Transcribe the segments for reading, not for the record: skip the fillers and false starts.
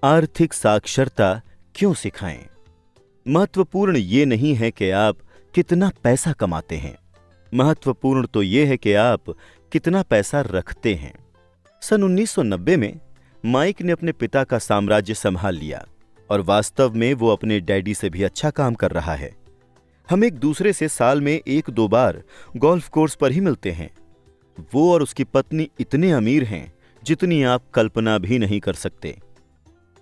आर्थिक साक्षरता क्यों सिखाएं? महत्वपूर्ण ये नहीं है कि आप कितना पैसा कमाते हैं, महत्वपूर्ण तो ये है कि आप कितना पैसा रखते हैं। सन 1990 में माइक ने अपने पिता का साम्राज्य संभाल लिया और वास्तव में वो अपने डैडी से भी अच्छा काम कर रहा है। हम एक दूसरे से साल में 1-2 बार गोल्फ कोर्स पर ही मिलते हैं। वो और उसकी पत्नी इतने अमीर हैं जितनी आप कल्पना भी नहीं कर सकते।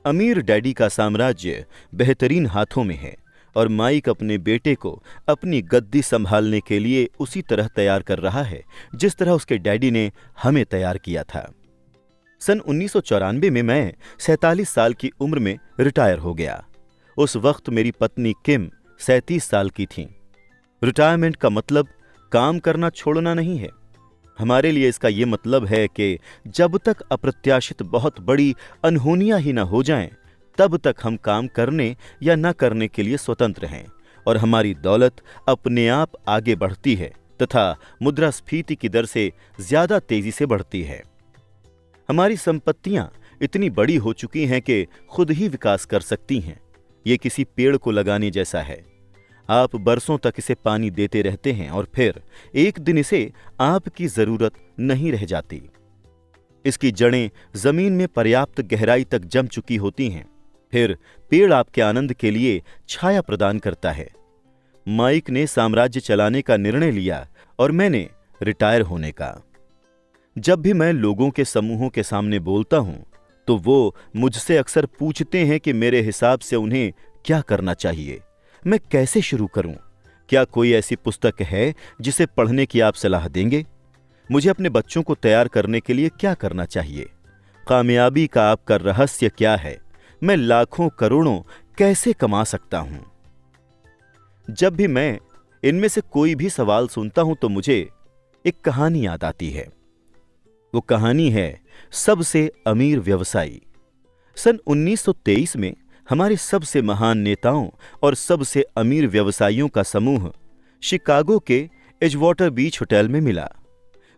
अमीर डैडी का साम्राज्य बेहतरीन हाथों में है और माइक अपने बेटे को अपनी गद्दी संभालने के लिए उसी तरह तैयार कर रहा है जिस तरह उसके डैडी ने हमें तैयार किया था। सन 1994 में मैं 47 साल की उम्र में रिटायर हो गया। उस वक्त मेरी पत्नी किम 37 साल की थी। रिटायरमेंट का मतलब काम करना छोड़ना नहीं है। हमारे लिए इसका यह मतलब है कि जब तक अप्रत्याशित बहुत बड़ी अनहोनियां ही न हो जाएं, तब तक हम काम करने या न करने के लिए स्वतंत्र हैं और हमारी दौलत अपने आप आगे बढ़ती है तथा मुद्रास्फीति की दर से ज्यादा तेजी से बढ़ती है। हमारी संपत्तियां इतनी बड़ी हो चुकी हैं कि खुद ही विकास कर सकती हैं। ये किसी पेड़ को लगाने जैसा है। आप बरसों तक इसे पानी देते रहते हैं और फिर एक दिन इसे आपकी जरूरत नहीं रह जाती। इसकी जड़ें जमीन में पर्याप्त गहराई तक जम चुकी होती हैं। फिर पेड़ आपके आनंद के लिए छाया प्रदान करता है। माइक ने साम्राज्य चलाने का निर्णय लिया और मैंने रिटायर होने का। जब भी मैं लोगों के समूहों के सामने बोलता हूं तो वो मुझसे अक्सर पूछते हैं कि मेरे हिसाब से उन्हें क्या करना चाहिए, मैं कैसे शुरू करूं? क्या कोई ऐसी पुस्तक है जिसे पढ़ने की आप सलाह देंगे? मुझे अपने बच्चों को तैयार करने के लिए क्या करना चाहिए? कामयाबी का आपका रहस्य क्या है? मैं लाखों करोड़ों कैसे कमा सकता हूं? जब भी मैं इनमें से कोई भी सवाल सुनता हूं तो मुझे एक कहानी याद आती है। वो कहानी है सबसे अमीर व्यवसायी। सन 1923 में हमारे सबसे महान नेताओं और सबसे अमीर व्यवसायियों का समूह शिकागो के एजवाटर बीच होटल में मिला।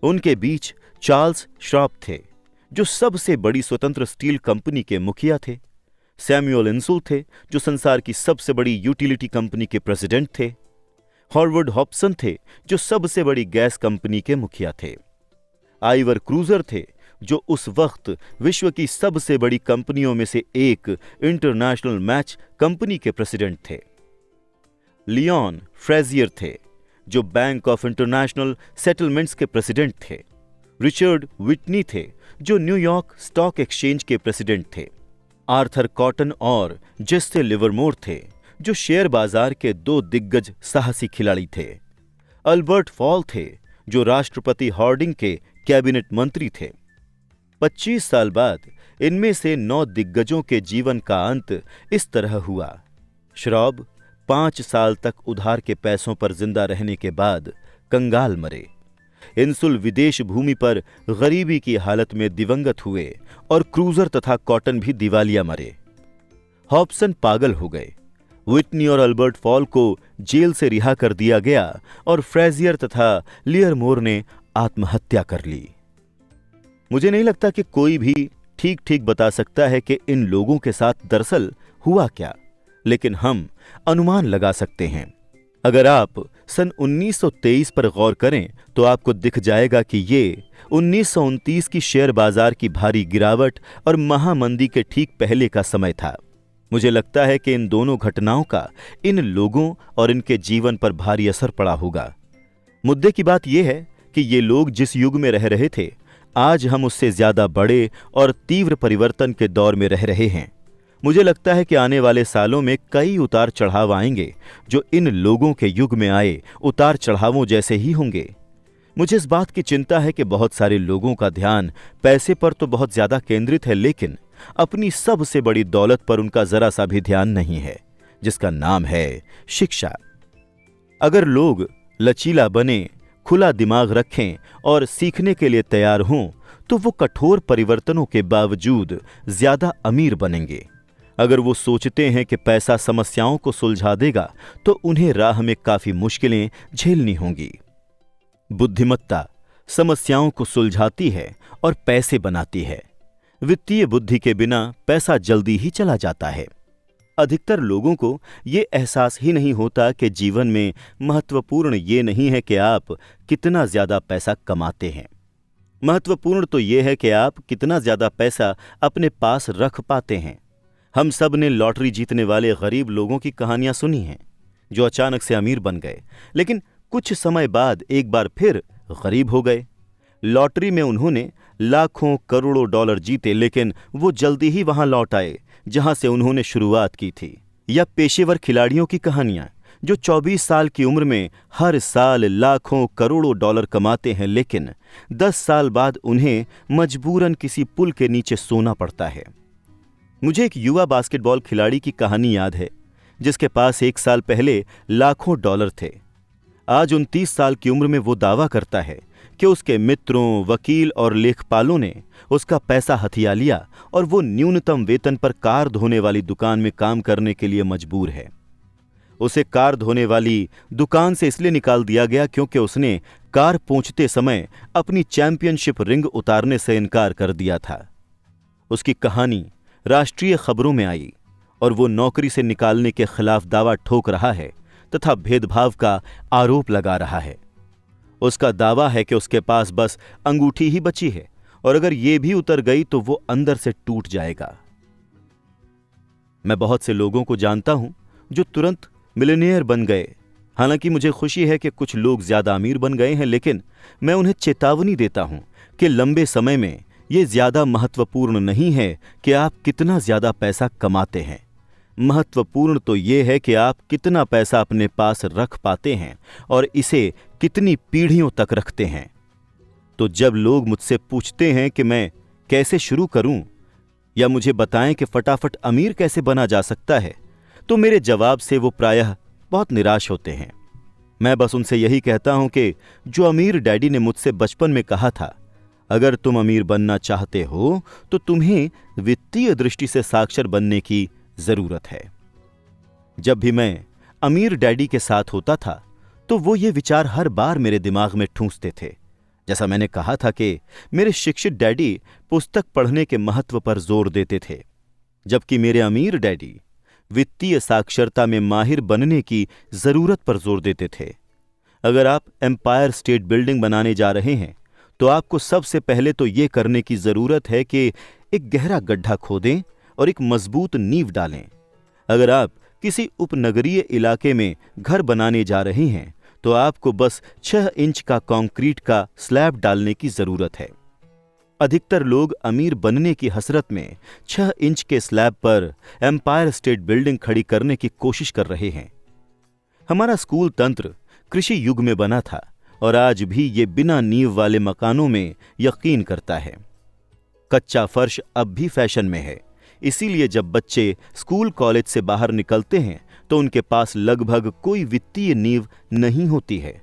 उनके बीच चार्ल्स श्राप थे, जो सबसे बड़ी स्वतंत्र स्टील कंपनी के मुखिया थे। सैमुअल इंसुल थे, जो संसार की सबसे बड़ी यूटिलिटी कंपनी के प्रेसिडेंट थे। हॉवर्ड हॉब्सन थे, जो सबसे बड़ी गैस कंपनी के मुखिया थे। आइवर क्रूजर थे, जो उस वक्त विश्व की सबसे बड़ी कंपनियों में से एक इंटरनेशनल मैच कंपनी के प्रेसिडेंट थे। लियोन फ्रेजियर थे, जो बैंक ऑफ इंटरनेशनल सेटलमेंट्स के प्रेसिडेंट थे। रिचर्ड विटनी थे, जो न्यूयॉर्क स्टॉक एक्सचेंज के प्रेसिडेंट थे। आर्थर कॉटन और जेस्से लिवरमोर थे, जो शेयर बाजार के 2 दिग्गज साहसी खिलाड़ी थे। अल्बर्ट फॉल थे, जो राष्ट्रपति हार्डिंग के कैबिनेट मंत्री थे। 25 साल बाद इनमें से 9 दिग्गजों के जीवन का अंत इस तरह हुआ। श्रॉब 5 साल तक उधार के पैसों पर जिंदा रहने के बाद कंगाल मरे। इंसुल विदेश भूमि पर गरीबी की हालत में दिवंगत हुए और क्रूजर तथा कॉटन भी दिवालिया मरे। हॉब्सन पागल हो गए। विटनी और अल्बर्ट फॉल को जेल से रिहा कर दिया गया और फ्रेजियर तथा लियरमोर ने आत्महत्या कर ली। मुझे नहीं लगता कि कोई भी ठीक ठीक बता सकता है कि इन लोगों के साथ दरअसल हुआ क्या, लेकिन हम अनुमान लगा सकते हैं। अगर आप सन 1923 पर गौर करें तो आपको दिख जाएगा कि ये 1929 की शेयर बाजार की भारी गिरावट और महामंदी के ठीक पहले का समय था। मुझे लगता है कि इन दोनों घटनाओं का इन लोगों और इनके जीवन पर भारी असर पड़ा होगा। मुद्दे की बात यह है कि ये लोग जिस युग में रह रहे थे, आज हम उससे ज्यादा बड़े और तीव्र परिवर्तन के दौर में रह रहे हैं। मुझे लगता है कि आने वाले सालों में कई उतार चढ़ाव आएंगे जो इन लोगों के युग में आए उतार चढ़ावों जैसे ही होंगे। मुझे इस बात की चिंता है कि बहुत सारे लोगों का ध्यान पैसे पर तो बहुत ज्यादा केंद्रित है, लेकिन अपनी सबसे बड़ी दौलत पर उनका जरा सा भी ध्यान नहीं है, जिसका नाम है शिक्षा। अगर लोग लचीला बने, खुला दिमाग रखें और सीखने के लिए तैयार हों तो वो कठोर परिवर्तनों के बावजूद ज्यादा अमीर बनेंगे। अगर वो सोचते हैं कि पैसा समस्याओं को सुलझा देगा तो उन्हें राह में काफी मुश्किलें झेलनी होंगी। बुद्धिमत्ता समस्याओं को सुलझाती है और पैसे बनाती है। वित्तीय बुद्धि के बिना पैसा जल्दी ही चला जाता है। अधिकतर लोगों को ये एहसास ही नहीं होता कि जीवन में महत्वपूर्ण ये नहीं है कि आप कितना ज्यादा पैसा कमाते हैं। महत्वपूर्ण तो ये है कि आप कितना ज्यादा पैसा अपने पास रख पाते हैं। हम सब ने लॉटरी जीतने वाले गरीब लोगों की कहानियां सुनी हैं, जो अचानक से अमीर बन गए, लेकिन कुछ समय बाद एक बार फिर गरीब हो गए। लॉटरी में उन्होंने लाखों करोड़ों डॉलर जीते, लेकिन वो जल्दी ही वहां लौट आए जहां से उन्होंने शुरुआत की थी। या पेशेवर खिलाड़ियों की कहानियां, जो 24 साल की उम्र में हर साल लाखों करोड़ों डॉलर कमाते हैं, लेकिन 10 साल बाद उन्हें मजबूरन किसी पुल के नीचे सोना पड़ता है। मुझे एक युवा बास्केटबॉल खिलाड़ी की कहानी याद है, जिसके पास 1 साल पहले लाखों डॉलर थे। आज 29 साल की उम्र में वो दावा करता है कि उसके मित्रों, वकील और लेखपालों ने उसका पैसा हथिया लिया और वो न्यूनतम वेतन पर कार धोने वाली दुकान में काम करने के लिए मजबूर है। उसे कार धोने वाली दुकान से इसलिए निकाल दिया गया क्योंकि उसने कार पोंछते समय अपनी चैंपियनशिप रिंग उतारने से इनकार कर दिया था। उसकी कहानी राष्ट्रीय खबरों में आई और वो नौकरी से निकालने के खिलाफ दावा ठोक रहा है तथा भेदभाव का आरोप लगा रहा है। उसका दावा है कि उसके पास बस अंगूठी ही बची है और अगर ये भी उतर गई तो वो अंदर से टूट जाएगा। मैं बहुत से लोगों को जानता हूं जो तुरंत मिलियनेयर बन गए। हालांकि मुझे खुशी है कि कुछ लोग ज्यादा अमीर बन गए हैं, लेकिन मैं उन्हें चेतावनी देता हूं कि लंबे समय में यह ज्यादा महत्वपूर्ण नहीं है कि आप कितना ज्यादा पैसा कमाते हैं। महत्वपूर्ण तो यह है कि आप कितना पैसा अपने पास रख पाते हैं और इसे कितनी पीढ़ियों तक रखते हैं। तो जब लोग मुझसे पूछते हैं कि मैं कैसे शुरू करूं या मुझे बताएं कि फटाफट अमीर कैसे बना जा सकता है, तो मेरे जवाब से वो प्रायः बहुत निराश होते हैं। मैं बस उनसे यही कहता हूं कि जो अमीर डैडी ने मुझसे बचपन में कहा था, अगर तुम अमीर बनना चाहते हो तो तुम्हें वित्तीय दृष्टि से साक्षर बनने की जरूरत है। जब भी मैं अमीर डैडी के साथ होता था तो वो ये विचार हर बार मेरे दिमाग में ठूंसते थे। जैसा मैंने कहा था कि मेरे शिक्षित डैडी पुस्तक पढ़ने के महत्व पर जोर देते थे, जबकि मेरे अमीर डैडी वित्तीय साक्षरता में माहिर बनने की जरूरत पर जोर देते थे। अगर आप एम्पायर स्टेट बिल्डिंग बनाने जा रहे हैं तो आपको सबसे पहले तो यह करने की जरूरत है कि एक गहरा गड्ढा खोदें और एक मजबूत नींव डालें। अगर आप किसी उपनगरीय इलाके में घर बनाने जा रहे हैं तो आपको बस 6 इंच का कंक्रीट का स्लैब डालने की जरूरत है। अधिकतर लोग अमीर बनने की हसरत में 6 इंच के स्लैब पर एम्पायर स्टेट बिल्डिंग खड़ी करने की कोशिश कर रहे हैं। हमारा स्कूल तंत्र कृषि युग में बना था और आज भी ये बिना नींव वाले मकानों में यकीन करता है। कच्चा फर्श अब भी फैशन में है, इसीलिए जब बच्चे स्कूल कॉलेज से बाहर निकलते हैं तो उनके पास लगभग कोई वित्तीय नींव नहीं होती है।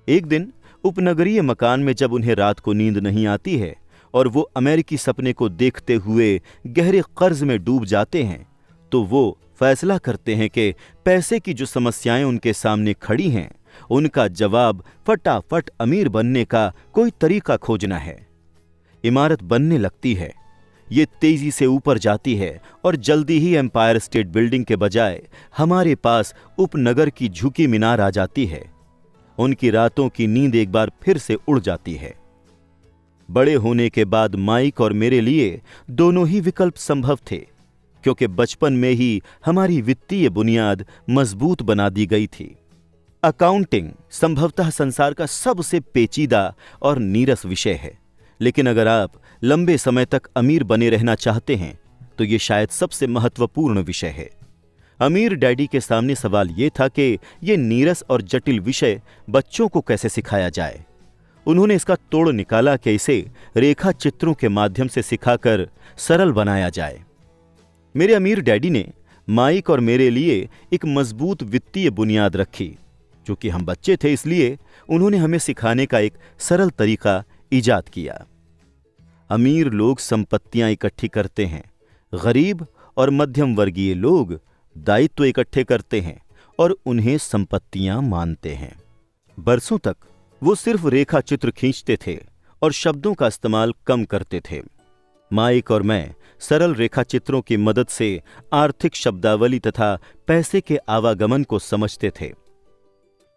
एक दिन उपनगरीय मकान में जब उन्हें रात को नींद नहीं आती है और वो अमेरिकी सपने को देखते हुए गहरे कर्ज में डूब जाते हैं, तो वो फैसला करते हैं कि पैसे की जो समस्याएं उनके सामने खड़ी हैं, उनका जवाब फटाफट अमीर बनने का कोई तरीका खोजना है। इमारत बनने लगती है, ये तेजी से ऊपर जाती है और जल्दी ही एम्पायर स्टेट बिल्डिंग के बजाय हमारे पास उपनगर की झुकी मीनार आ जाती है। उनकी रातों की नींद एक बार फिर से उड़ जाती है। बड़े होने के बाद माइक और मेरे लिए दोनों ही विकल्प संभव थे, क्योंकि बचपन में ही हमारी वित्तीय बुनियाद मजबूत बना दी गई थी। अकाउंटिंग संभवतः संसार का सबसे पेचीदा और नीरस विषय है, लेकिन अगर आप लंबे समय तक अमीर बने रहना चाहते हैं तो ये शायद सबसे महत्वपूर्ण विषय है। अमीर डैडी के सामने सवाल यह था कि ये नीरस और जटिल विषय बच्चों को कैसे सिखाया जाए। उन्होंने इसका तोड़ निकाला कि इसे रेखा चित्रों के माध्यम से सिखाकर सरल बनाया जाए। मेरे अमीर डैडी ने माइक और मेरे लिए एक मजबूत वित्तीय बुनियाद रखी। चूंकि हम बच्चे थे, इसलिए उन्होंने हमें सिखाने का एक सरल तरीका ईजाद किया। अमीर लोग संपत्तियां इकट्ठी करते हैं, गरीब और मध्यम वर्गीय लोग दायित्व इकट्ठे करते हैं और उन्हें संपत्तियां मानते हैं। बरसों तक वो सिर्फ रेखा चित्र खींचते थे और शब्दों का इस्तेमाल कम करते थे। माइक और मैं सरल रेखा चित्रों की मदद से आर्थिक शब्दावली तथा पैसे के आवागमन को समझते थे।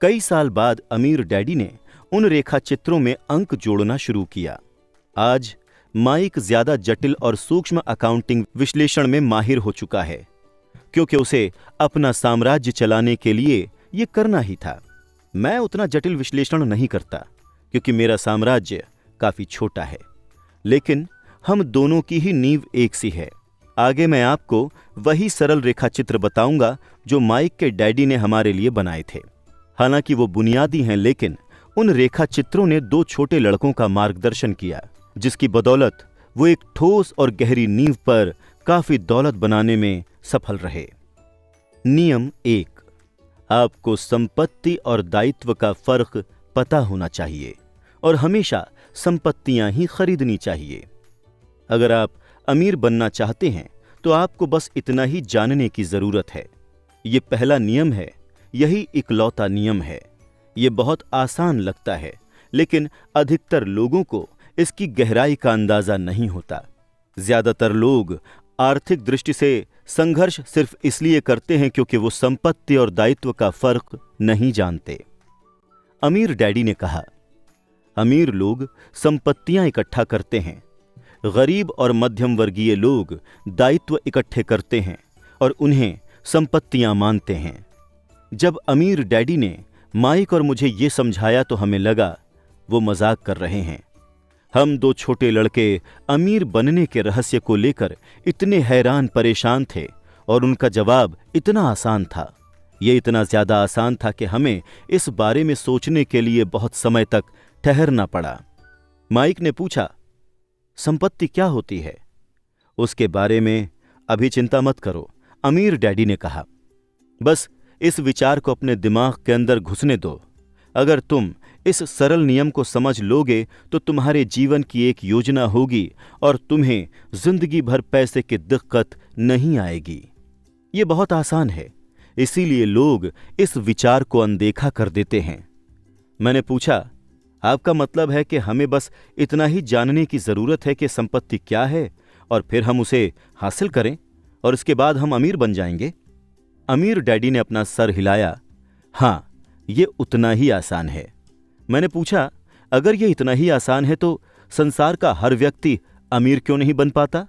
कई साल बाद अमीर डैडी ने उन रेखा चित्रों में अंक जोड़ना शुरू किया। आज माइक ज्यादा जटिल और सूक्ष्म अकाउंटिंग विश्लेषण में माहिर हो चुका है, क्योंकि उसे अपना साम्राज्य चलाने के लिए यह करना ही था। मैं उतना जटिल विश्लेषण नहीं करता, क्योंकि मेरा साम्राज्य काफी छोटा है, लेकिन हम दोनों की ही नींव एक सी है। आगे मैं आपको वही सरल रेखा चित्र बताऊंगा जो माइक के डैडी ने हमारे लिए बनाए थे। हालांकि वो बुनियादी हैं, लेकिन उन रेखा चित्रों ने 2 छोटे लड़कों का मार्गदर्शन किया, जिसकी बदौलत वो एक ठोस और गहरी नींव पर काफी दौलत बनाने में सफल रहे। नियम 1, आपको संपत्ति और दायित्व का फर्क पता होना चाहिए और हमेशा संपत्तियां ही खरीदनी चाहिए। अगर आप अमीर बनना चाहते हैं तो आपको बस इतना ही जानने की जरूरत है। ये पहला नियम है, यही इकलौता नियम है। ये बहुत आसान लगता है, लेकिन अधिकतर लोगों को इसकी गहराई का अंदाजा नहीं होता। ज्यादातर लोग आर्थिक दृष्टि से संघर्ष सिर्फ इसलिए करते हैं क्योंकि वो संपत्ति और दायित्व का फर्क नहीं जानते। अमीर डैडी ने कहा, अमीर लोग संपत्तियां इकट्ठा करते हैं, गरीब और मध्यम वर्गीय लोग दायित्व इकट्ठे करते हैं और उन्हें संपत्तियां मानते हैं। जब अमीर डैडी ने माइक और मुझे ये समझाया तो हमें लगा वो मजाक कर रहे हैं। हम 2 छोटे लड़के अमीर बनने के रहस्य को लेकर इतने हैरान परेशान थे और उनका जवाब इतना आसान था। ये इतना ज्यादा आसान था कि हमें इस बारे में सोचने के लिए बहुत समय तक ठहरना पड़ा। माइक ने पूछा, संपत्ति क्या होती है? उसके बारे में अभी चिंता मत करो, अमीर डैडी ने कहा। बस इस विचार को अपने दिमाग के अंदर घुसने दो। अगर तुम इस सरल नियम को समझ लोगे तो तुम्हारे जीवन की एक योजना होगी और तुम्हें जिंदगी भर पैसे की दिक्कत नहीं आएगी। ये बहुत आसान है, इसीलिए लोग इस विचार को अनदेखा कर देते हैं। मैंने पूछा, आपका मतलब है कि हमें बस इतना ही जानने की जरूरत है कि संपत्ति क्या है और फिर हम उसे हासिल करें और इसके बाद हम अमीर बन जाएंगे? अमीर डैडी ने अपना सर हिलाया। हां, ये उतना ही आसान है। मैंने पूछा, अगर ये इतना ही आसान है तो संसार का हर व्यक्ति अमीर क्यों नहीं बन पाता?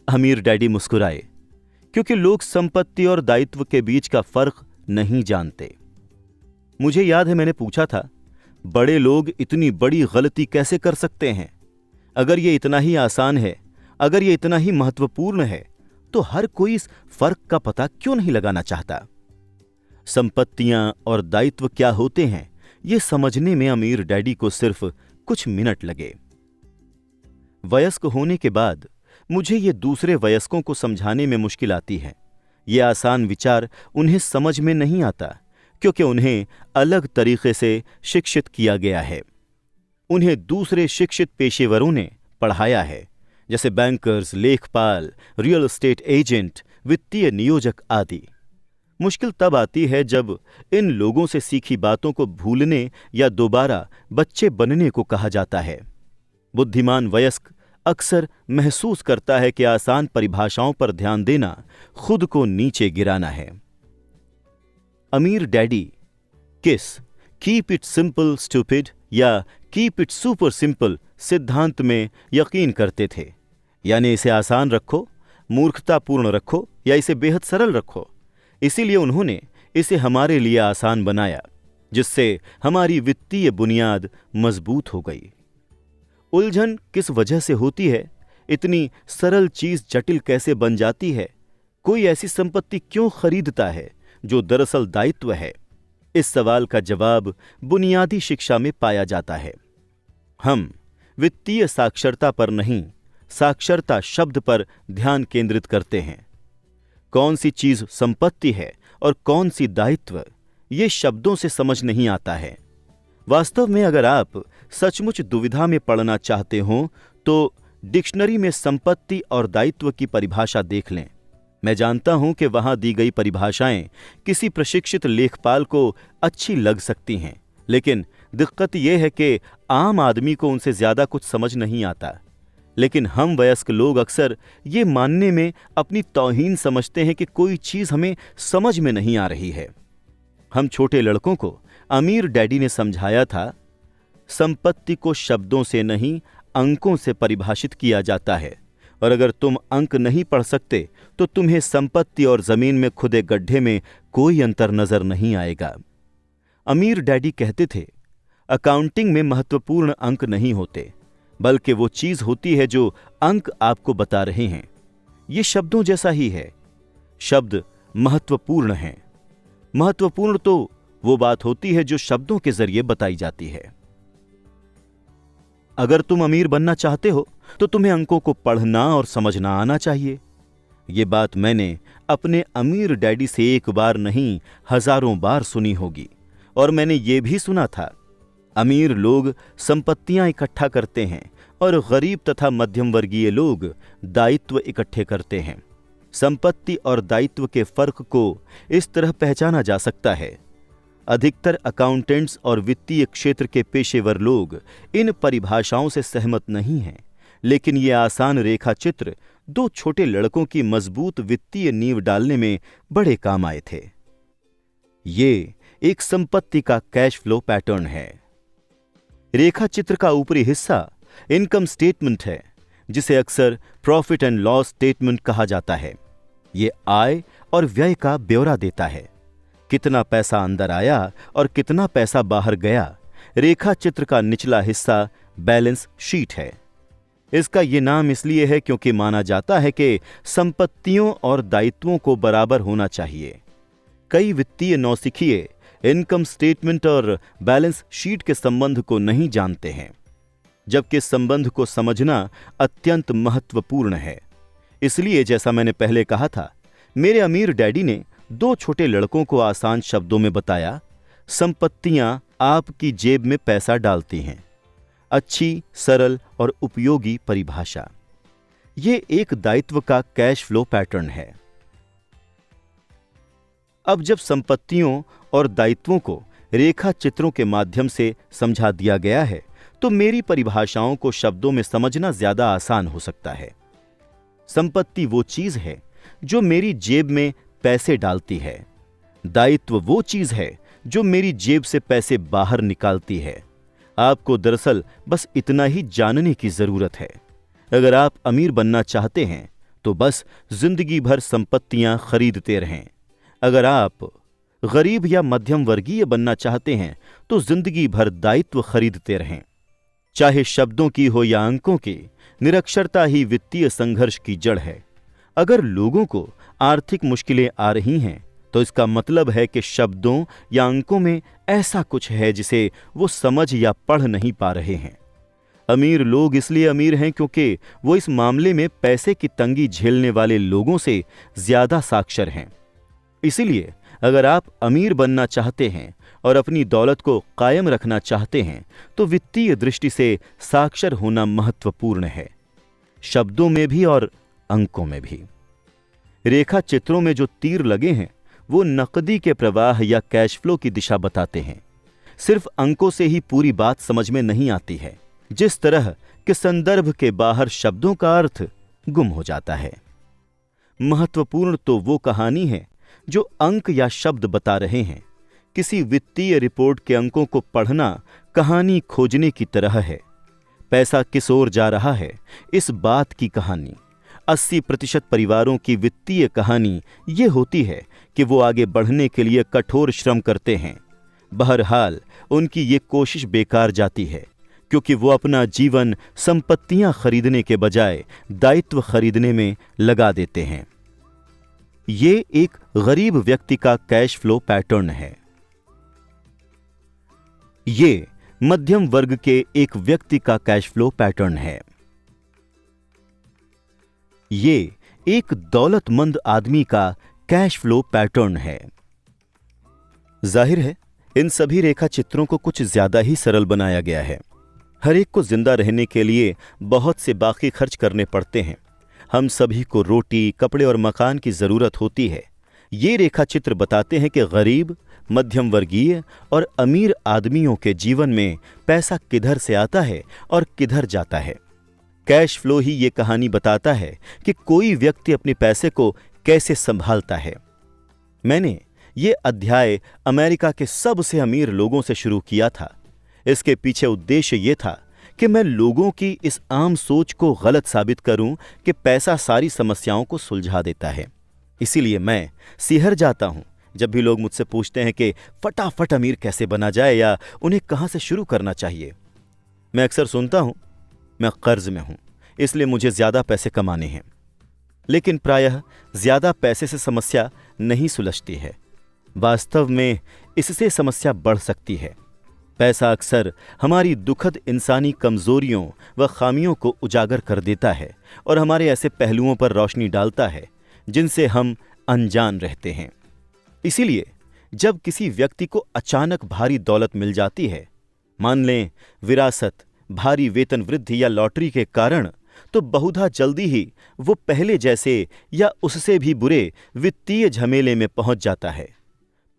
अमीर डैडी मुस्कुराए, क्योंकि लोग संपत्ति और दायित्व के बीच का फर्क नहीं जानते। मुझे याद है मैंने पूछा था, बड़े लोग इतनी बड़ी गलती कैसे कर सकते हैं? अगर ये इतना ही आसान है, अगर ये इतना ही महत्वपूर्ण है, तो हर कोई इस फर्क का पता क्यों नहीं लगाना चाहता? संपत्तियां और दायित्व क्या होते हैं, ये समझने में अमीर डैडी को सिर्फ कुछ मिनट लगे। वयस्क होने के बाद मुझे ये दूसरे वयस्कों को समझाने में मुश्किल आती है। ये आसान विचार उन्हें समझ में नहीं आता, क्योंकि उन्हें अलग तरीके से शिक्षित किया गया है। उन्हें दूसरे शिक्षित पेशेवरों ने पढ़ाया है, जैसे बैंकर्स, लेखपाल, रियल एस्टेट एजेंट, वित्तीय नियोजक आदि। मुश्किल तब आती है जब इन लोगों से सीखी बातों को भूलने या दोबारा बच्चे बनने को कहा जाता है। बुद्धिमान वयस्क अक्सर महसूस करता है कि आसान परिभाषाओं पर ध्यान देना खुद को नीचे गिराना है। अमीर डैडी किस कीप इट सिंपल स्टूपिड या कीप इट सुपर सिंपल सिद्धांत में यकीन करते थे, यानी इसे आसान रखो, मूर्खतापूर्ण रखो या इसे बेहद सरल रखो। इसीलिए उन्होंने इसे हमारे लिए आसान बनाया, जिससे हमारी वित्तीय बुनियाद मजबूत हो गई। उलझन किस वजह से होती है? इतनी सरल चीज जटिल कैसे बन जाती है? कोई ऐसी संपत्ति क्यों खरीदता है जो दरअसल दायित्व है? इस सवाल का जवाब बुनियादी शिक्षा में पाया जाता है। हम वित्तीय साक्षरता पर नहीं, साक्षरता शब्द पर ध्यान केंद्रित करते हैं। कौन सी चीज संपत्ति है और कौन सी दायित्व, ये शब्दों से समझ नहीं आता है। वास्तव में अगर आप सचमुच दुविधा में पड़ना चाहते हो तो डिक्शनरी में संपत्ति और दायित्व की परिभाषा देख लें। मैं जानता हूं कि वहां दी गई परिभाषाएं किसी प्रशिक्षित लेखपाल को अच्छी लग सकती हैं, लेकिन दिक्कत यह है कि आम आदमी को उनसे ज्यादा कुछ समझ नहीं आता। लेकिन हम वयस्क लोग अक्सर ये मानने में अपनी तौहीन समझते हैं कि कोई चीज हमें समझ में नहीं आ रही है। हम छोटे लड़कों को अमीर डैडी ने समझाया था, संपत्ति को शब्दों से नहीं अंकों से परिभाषित किया जाता है, और अगर तुम अंक नहीं पढ़ सकते तो तुम्हें संपत्ति और जमीन में खुदे गड्ढे में कोई अंतर नजर नहीं आएगा। अमीर डैडी कहते थे, अकाउंटिंग में महत्वपूर्ण अंक नहीं होते, बल्कि वो चीज होती है जो अंक आपको बता रहे हैं। ये शब्दों जैसा ही है, शब्द महत्वपूर्ण हैं। महत्वपूर्ण तो वो बात होती है जो शब्दों के जरिए बताई जाती है। अगर तुम अमीर बनना चाहते हो तो तुम्हें अंकों को पढ़ना और समझना आना चाहिए। ये बात मैंने अपने अमीर डैडी से एक बार नहीं हजारों बार सुनी होगी। और मैंने ये भी सुना था, अमीर लोग संपत्तियां इकट्ठा करते हैं और गरीब तथा मध्यम वर्गीय लोग दायित्व इकट्ठे करते हैं। संपत्ति और दायित्व के फर्क को इस तरह पहचाना जा सकता है। अधिकतर अकाउंटेंट्स और वित्तीय क्षेत्र के पेशेवर लोग इन परिभाषाओं से सहमत नहीं हैं, लेकिन ये आसान रेखा चित्र दो छोटे लड़कों की मजबूत वित्तीय नींव डालने में बड़े काम आए थे। ये एक संपत्ति का कैश फ्लो पैटर्न है। रेखा चित्र का ऊपरी हिस्सा इनकम स्टेटमेंट है, जिसे अक्सर प्रॉफिट एंड लॉस स्टेटमेंट कहा जाता है। ये आय और व्यय का ब्यौरा देता है, कितना पैसा अंदर आया और कितना पैसा बाहर गया। रेखा चित्र का निचला हिस्सा बैलेंस शीट है। इसका ये नाम इसलिए है क्योंकि माना जाता है कि संपत्तियों और दायित्वों को बराबर होना चाहिए। कई वित्तीय नौसिखिए इनकम स्टेटमेंट और बैलेंस शीट के संबंध को नहीं जानते हैं, जबकि इस संबंध को समझना अत्यंत महत्वपूर्ण है। इसलिए जैसा मैंने पहले कहा था, मेरे अमीर डैडी ने दो छोटे लड़कों को आसान शब्दों में बताया, संपत्तियां आपकी जेब में पैसा डालती हैं। अच्छी, सरल और उपयोगी परिभाषा। ये एक दायित्व का कैश फ्लो पैटर्न है। अब जब संपत्तियों और दायित्वों को रेखा चित्रों के माध्यम से समझा दिया गया है, तो मेरी परिभाषाओं को शब्दों में समझना ज्यादा आसान हो सकता है। संपत्ति वो चीज है जो मेरी जेब में पैसे डालती है। दायित्व वो चीज है जो मेरी जेब से पैसे बाहर निकालती है। आपको दरअसल बस इतना ही जानने की जरूरत है। अगर आप अमीर बनना चाहते हैं तो बस जिंदगी भर संपत्तियां खरीदते रहें। अगर आप गरीब या मध्यम वर्गीय बनना चाहते हैं तो जिंदगी भर दायित्व खरीदते रहें। चाहे शब्दों की हो या अंकों की, निरक्षरता ही वित्तीय संघर्ष की जड़ है। अगर लोगों को आर्थिक मुश्किलें आ रही हैं तो इसका मतलब है कि शब्दों या अंकों में ऐसा कुछ है जिसे वो समझ या पढ़ नहीं पा रहे हैं। अमीर लोग इसलिए अमीर हैं क्योंकि वो इस मामले में पैसे की तंगी झेलने वाले लोगों से ज्यादा साक्षर हैं। इसीलिए अगर आप अमीर बनना चाहते हैं और अपनी दौलत को कायम रखना चाहते हैं तो वित्तीय दृष्टि से साक्षर होना महत्वपूर्ण है, शब्दों में भी और अंकों में भी। रेखा चित्रों में जो तीर लगे हैं वो नकदी के प्रवाह या कैश फ्लो की दिशा बताते हैं। सिर्फ अंकों से ही पूरी बात समझ में नहीं आती है, जिस तरह के संदर्भ के बाहर शब्दों का अर्थ गुम हो जाता है। महत्वपूर्ण तो वो कहानी है जो अंक या शब्द बता रहे हैं। किसी वित्तीय रिपोर्ट के अंकों को पढ़ना कहानी खोजने की तरह है। पैसा किस ओर जा रहा है, इस बात की कहानी। 80% परिवारों की वित्तीय कहानी ये होती है कि वो आगे बढ़ने के लिए कठोर श्रम करते हैं। बहरहाल उनकी ये कोशिश बेकार जाती है, क्योंकि वो अपना जीवन संपत्तियां खरीदने के बजाय दायित्व खरीदने में लगा देते हैं। ये एक गरीब व्यक्ति का कैश फ्लो पैटर्न है। ये मध्यम वर्ग के एक व्यक्ति का कैश फ्लो पैटर्न है। ये एक दौलतमंद आदमी का कैश फ्लो पैटर्न है। जाहिर है इन सभी रेखा चित्रों को कुछ ज्यादा ही सरल बनाया गया है। हर एक को जिंदा रहने के लिए बहुत से बाकी खर्च करने पड़ते हैं। हम सभी को रोटी, कपड़े और मकान की जरूरत होती है। ये रेखा चित्र बताते हैं कि गरीब, मध्यम वर्गीय और अमीर आदमियों के जीवन में पैसा किधर से आता है और किधर जाता है। कैश फ्लो ही ये कहानी बताता है कि कोई व्यक्ति अपने पैसे को कैसे संभालता है। मैंने ये अध्याय अमेरिका के सबसे अमीर लोगों से शुरू किया था। इसके पीछे उद्देश्य ये था कि मैं लोगों की इस आम सोच को गलत साबित करूं कि पैसा सारी समस्याओं को सुलझा देता है। इसीलिए मैं सिहर जाता हूं जब भी लोग मुझसे पूछते हैं कि फटाफट अमीर कैसे बना जाए या उन्हें कहां से शुरू करना चाहिए। मैं अक्सर सुनता हूं, मैं कर्ज में हूं, इसलिए मुझे ज्यादा पैसे कमाने हैं। लेकिन प्रायः ज्यादा पैसे से समस्या नहीं सुलझती है। वास्तव में इससे समस्या बढ़ सकती है। पैसा अक्सर हमारी दुखद इंसानी कमजोरियों व खामियों को उजागर कर देता है और हमारे ऐसे पहलुओं पर रोशनी डालता है जिनसे हम अनजान रहते हैं। इसीलिए जब किसी व्यक्ति को अचानक भारी दौलत मिल जाती है, मान लें विरासत, भारी वेतन वृद्धि या लॉटरी के कारण, तो बहुधा जल्दी ही वो पहले जैसे या उससे भी बुरे वित्तीय झमेले में पहुंच जाता है।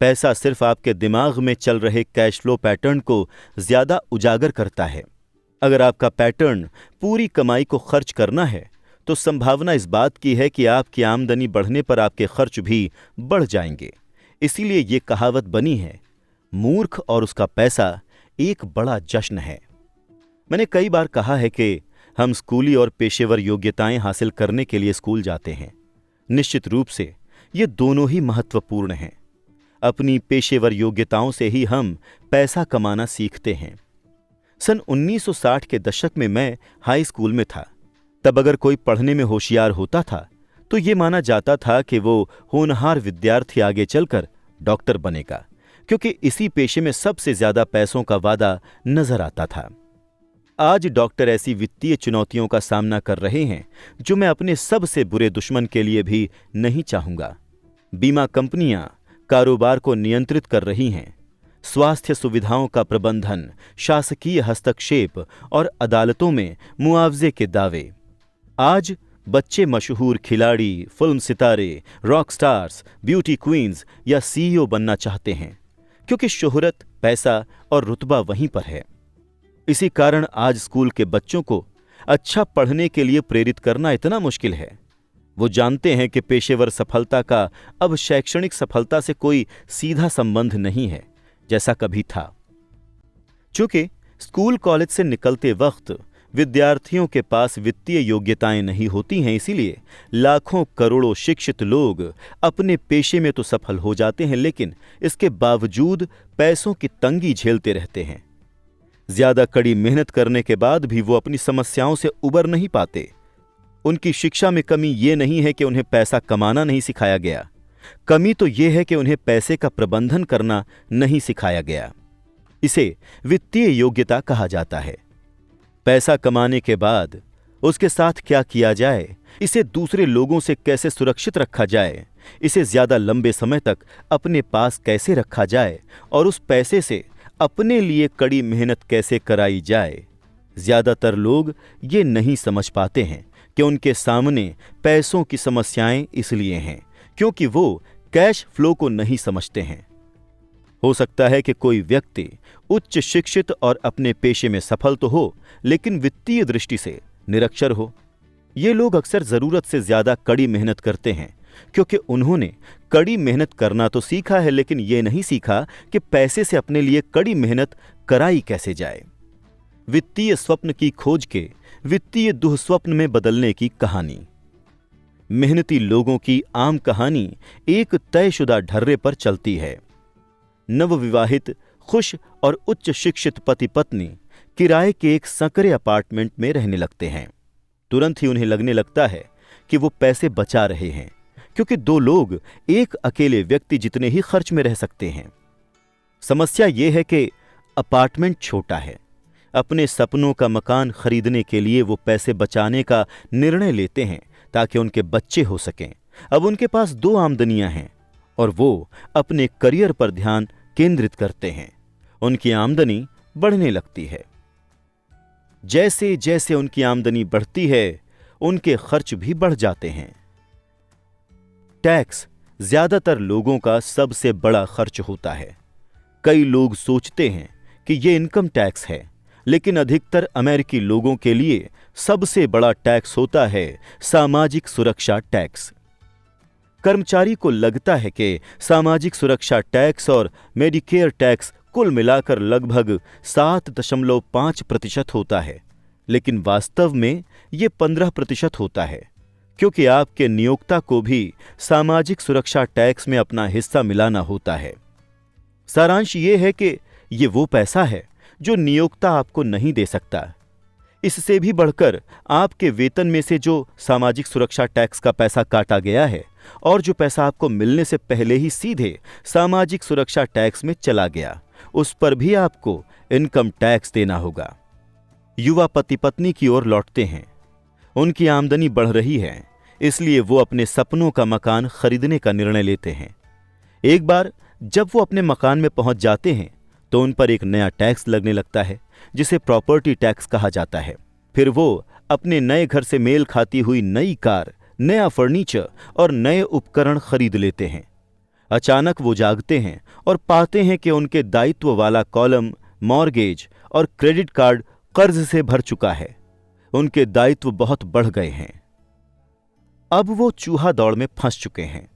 पैसा सिर्फ आपके दिमाग में चल रहे कैश फ्लो पैटर्न को ज्यादा उजागर करता है। अगर आपका पैटर्न पूरी कमाई को खर्च करना है, तो संभावना इस बात की है कि आपकी आमदनी बढ़ने पर आपके खर्च भी बढ़ जाएंगे। इसीलिए ये कहावत बनी है, मूर्ख और उसका पैसा एक बड़ा जश्न है। मैंने कई बार कहा है कि हम स्कूली और पेशेवर योग्यताएं हासिल करने के लिए स्कूल जाते हैं। निश्चित रूप से ये दोनों ही महत्वपूर्ण हैं। अपनी पेशेवर योग्यताओं से ही हम पैसा कमाना सीखते हैं। सन 1960 के दशक में मैं हाई स्कूल में था। तब अगर कोई पढ़ने में होशियार होता था तो ये माना जाता था कि वो होनहार विद्यार्थी आगे चलकर डॉक्टर बनेगा, क्योंकि इसी पेशे में सबसे ज्यादा पैसों का वादा नजर आता था। आज डॉक्टर ऐसी वित्तीय चुनौतियों का सामना कर रहे हैं जो मैं अपने सबसे बुरे दुश्मन के लिए भी नहीं चाहूंगा। बीमा कंपनियां कारोबार को नियंत्रित कर रही हैं। स्वास्थ्य सुविधाओं का प्रबंधन, शासकीय हस्तक्षेप और अदालतों में मुआवजे के दावे। आज बच्चे मशहूर खिलाड़ी, फिल्म सितारे, रॉक स्टार्स, ब्यूटी क्वींस या सीईओ बनना चाहते हैं, क्योंकि शोहरत, पैसा और रुतबा वहीं पर है। इसी कारण आज स्कूल के बच्चों को अच्छा पढ़ने के लिए प्रेरित करना इतना मुश्किल है। वो जानते हैं कि पेशेवर सफलता का अब शैक्षणिक सफलता से कोई सीधा संबंध नहीं है जैसा कभी था। चूंकि स्कूल कॉलेज से निकलते वक्त विद्यार्थियों के पास वित्तीय योग्यताएं नहीं होती हैं, इसीलिए लाखों करोड़ों शिक्षित लोग अपने पेशे में तो सफल हो जाते हैं, लेकिन इसके बावजूद पैसों की तंगी झेलते रहते हैं। ज्यादा कड़ी मेहनत करने के बाद भी वो अपनी समस्याओं से उबर नहीं पाते। उनकी शिक्षा में कमी ये नहीं है कि उन्हें पैसा कमाना नहीं सिखाया गया, कमी तो ये है कि उन्हें पैसे का प्रबंधन करना नहीं सिखाया गया। इसे वित्तीय योग्यता कहा जाता है। पैसा कमाने के बाद उसके साथ क्या किया जाए, इसे दूसरे लोगों से कैसे सुरक्षित रखा जाए, इसे ज्यादा लंबे समय तक अपने पास कैसे रखा जाए और उस पैसे से अपने लिए कड़ी मेहनत कैसे कराई जाए, ज्यादातर लोग ये नहीं समझ पाते हैं कि उनके सामने पैसों की समस्याएं इसलिए हैं क्योंकि वो कैश फ्लो को नहीं समझते हैं। हो सकता है कि कोई व्यक्ति उच्च शिक्षित और अपने पेशे में सफल तो हो, लेकिन वित्तीय दृष्टि से निरक्षर हो। ये लोग अक्सर जरूरत से ज्यादा कड़ी मेहनत करते हैं क्योंकि उन्होंने कड़ी मेहनत करना तो सीखा है, लेकिन ये नहीं सीखा कि पैसे से अपने लिए कड़ी मेहनत कराई कैसे जाए। वित्तीय स्वप्न की खोज के वित्तीय दुःस्वप्न में बदलने की कहानी। मेहनती लोगों की आम कहानी एक तयशुदा ढर्रे पर चलती है। नवविवाहित, खुश और उच्च शिक्षित पति पत्नी किराए के एक संकरे अपार्टमेंट में रहने लगते हैं। तुरंत ही उन्हें लगने लगता है कि वो पैसे बचा रहे हैं, क्योंकि दो लोग एक अकेले व्यक्ति जितने ही खर्च में रह सकते हैं। समस्या ये है कि अपार्टमेंट छोटा है। अपने सपनों का मकान खरीदने के लिए वो पैसे बचाने का निर्णय लेते हैं ताकि उनके बच्चे हो सकें। अब उनके पास 2 आमदनियां हैं और वो अपने करियर पर ध्यान केंद्रित करते हैं। उनकी आमदनी बढ़ने लगती है। जैसे जैसे उनकी आमदनी बढ़ती है, उनके खर्च भी बढ़ जाते हैं। टैक्स ज्यादातर लोगों का सबसे बड़ा खर्च होता है। कई लोग सोचते हैं कि ये इनकम टैक्स है, लेकिन अधिकतर अमेरिकी लोगों के लिए सबसे बड़ा टैक्स होता है सामाजिक सुरक्षा टैक्स। कर्मचारी को लगता है कि सामाजिक सुरक्षा टैक्स और मेडिकेयर टैक्स कुल मिलाकर लगभग 7.5% होता है, लेकिन वास्तव में ये 15% होता है, क्योंकि आपके नियोक्ता को भी सामाजिक सुरक्षा टैक्स में अपना हिस्सा मिलाना होता है। सारांश ये है कि ये वो पैसा है जो नियोक्ता आपको नहीं दे सकता। इससे भी बढ़कर आपके वेतन में से जो सामाजिक सुरक्षा टैक्स का पैसा काटा गया है और जो पैसा आपको मिलने से पहले ही सीधे सामाजिक सुरक्षा टैक्स में चला गया, उस पर भी आपको इनकम टैक्स देना होगा। युवा पति पत्नी की ओर लौटते हैं। उनकी आमदनी बढ़ रही है, इसलिए वो अपने सपनों का मकान खरीदने का निर्णय लेते हैं। एक बार जब वो अपने मकान में पहुंच जाते हैं तो उन पर एक नया टैक्स लगने लगता है, जिसे प्रॉपर्टी टैक्स कहा जाता है। फिर वो अपने नए घर से मेल खाती हुई नई कार, नया फर्नीचर और नए उपकरण खरीद लेते हैं। अचानक वो जागते हैं और पाते हैं कि उनके दायित्व वाला कॉलम मॉर्गेज और क्रेडिट कार्ड कर्ज से भर चुका है। उनके दायित्व बहुत बढ़ गए हैं। अब वो चूहा दौड़ में फंस चुके हैं।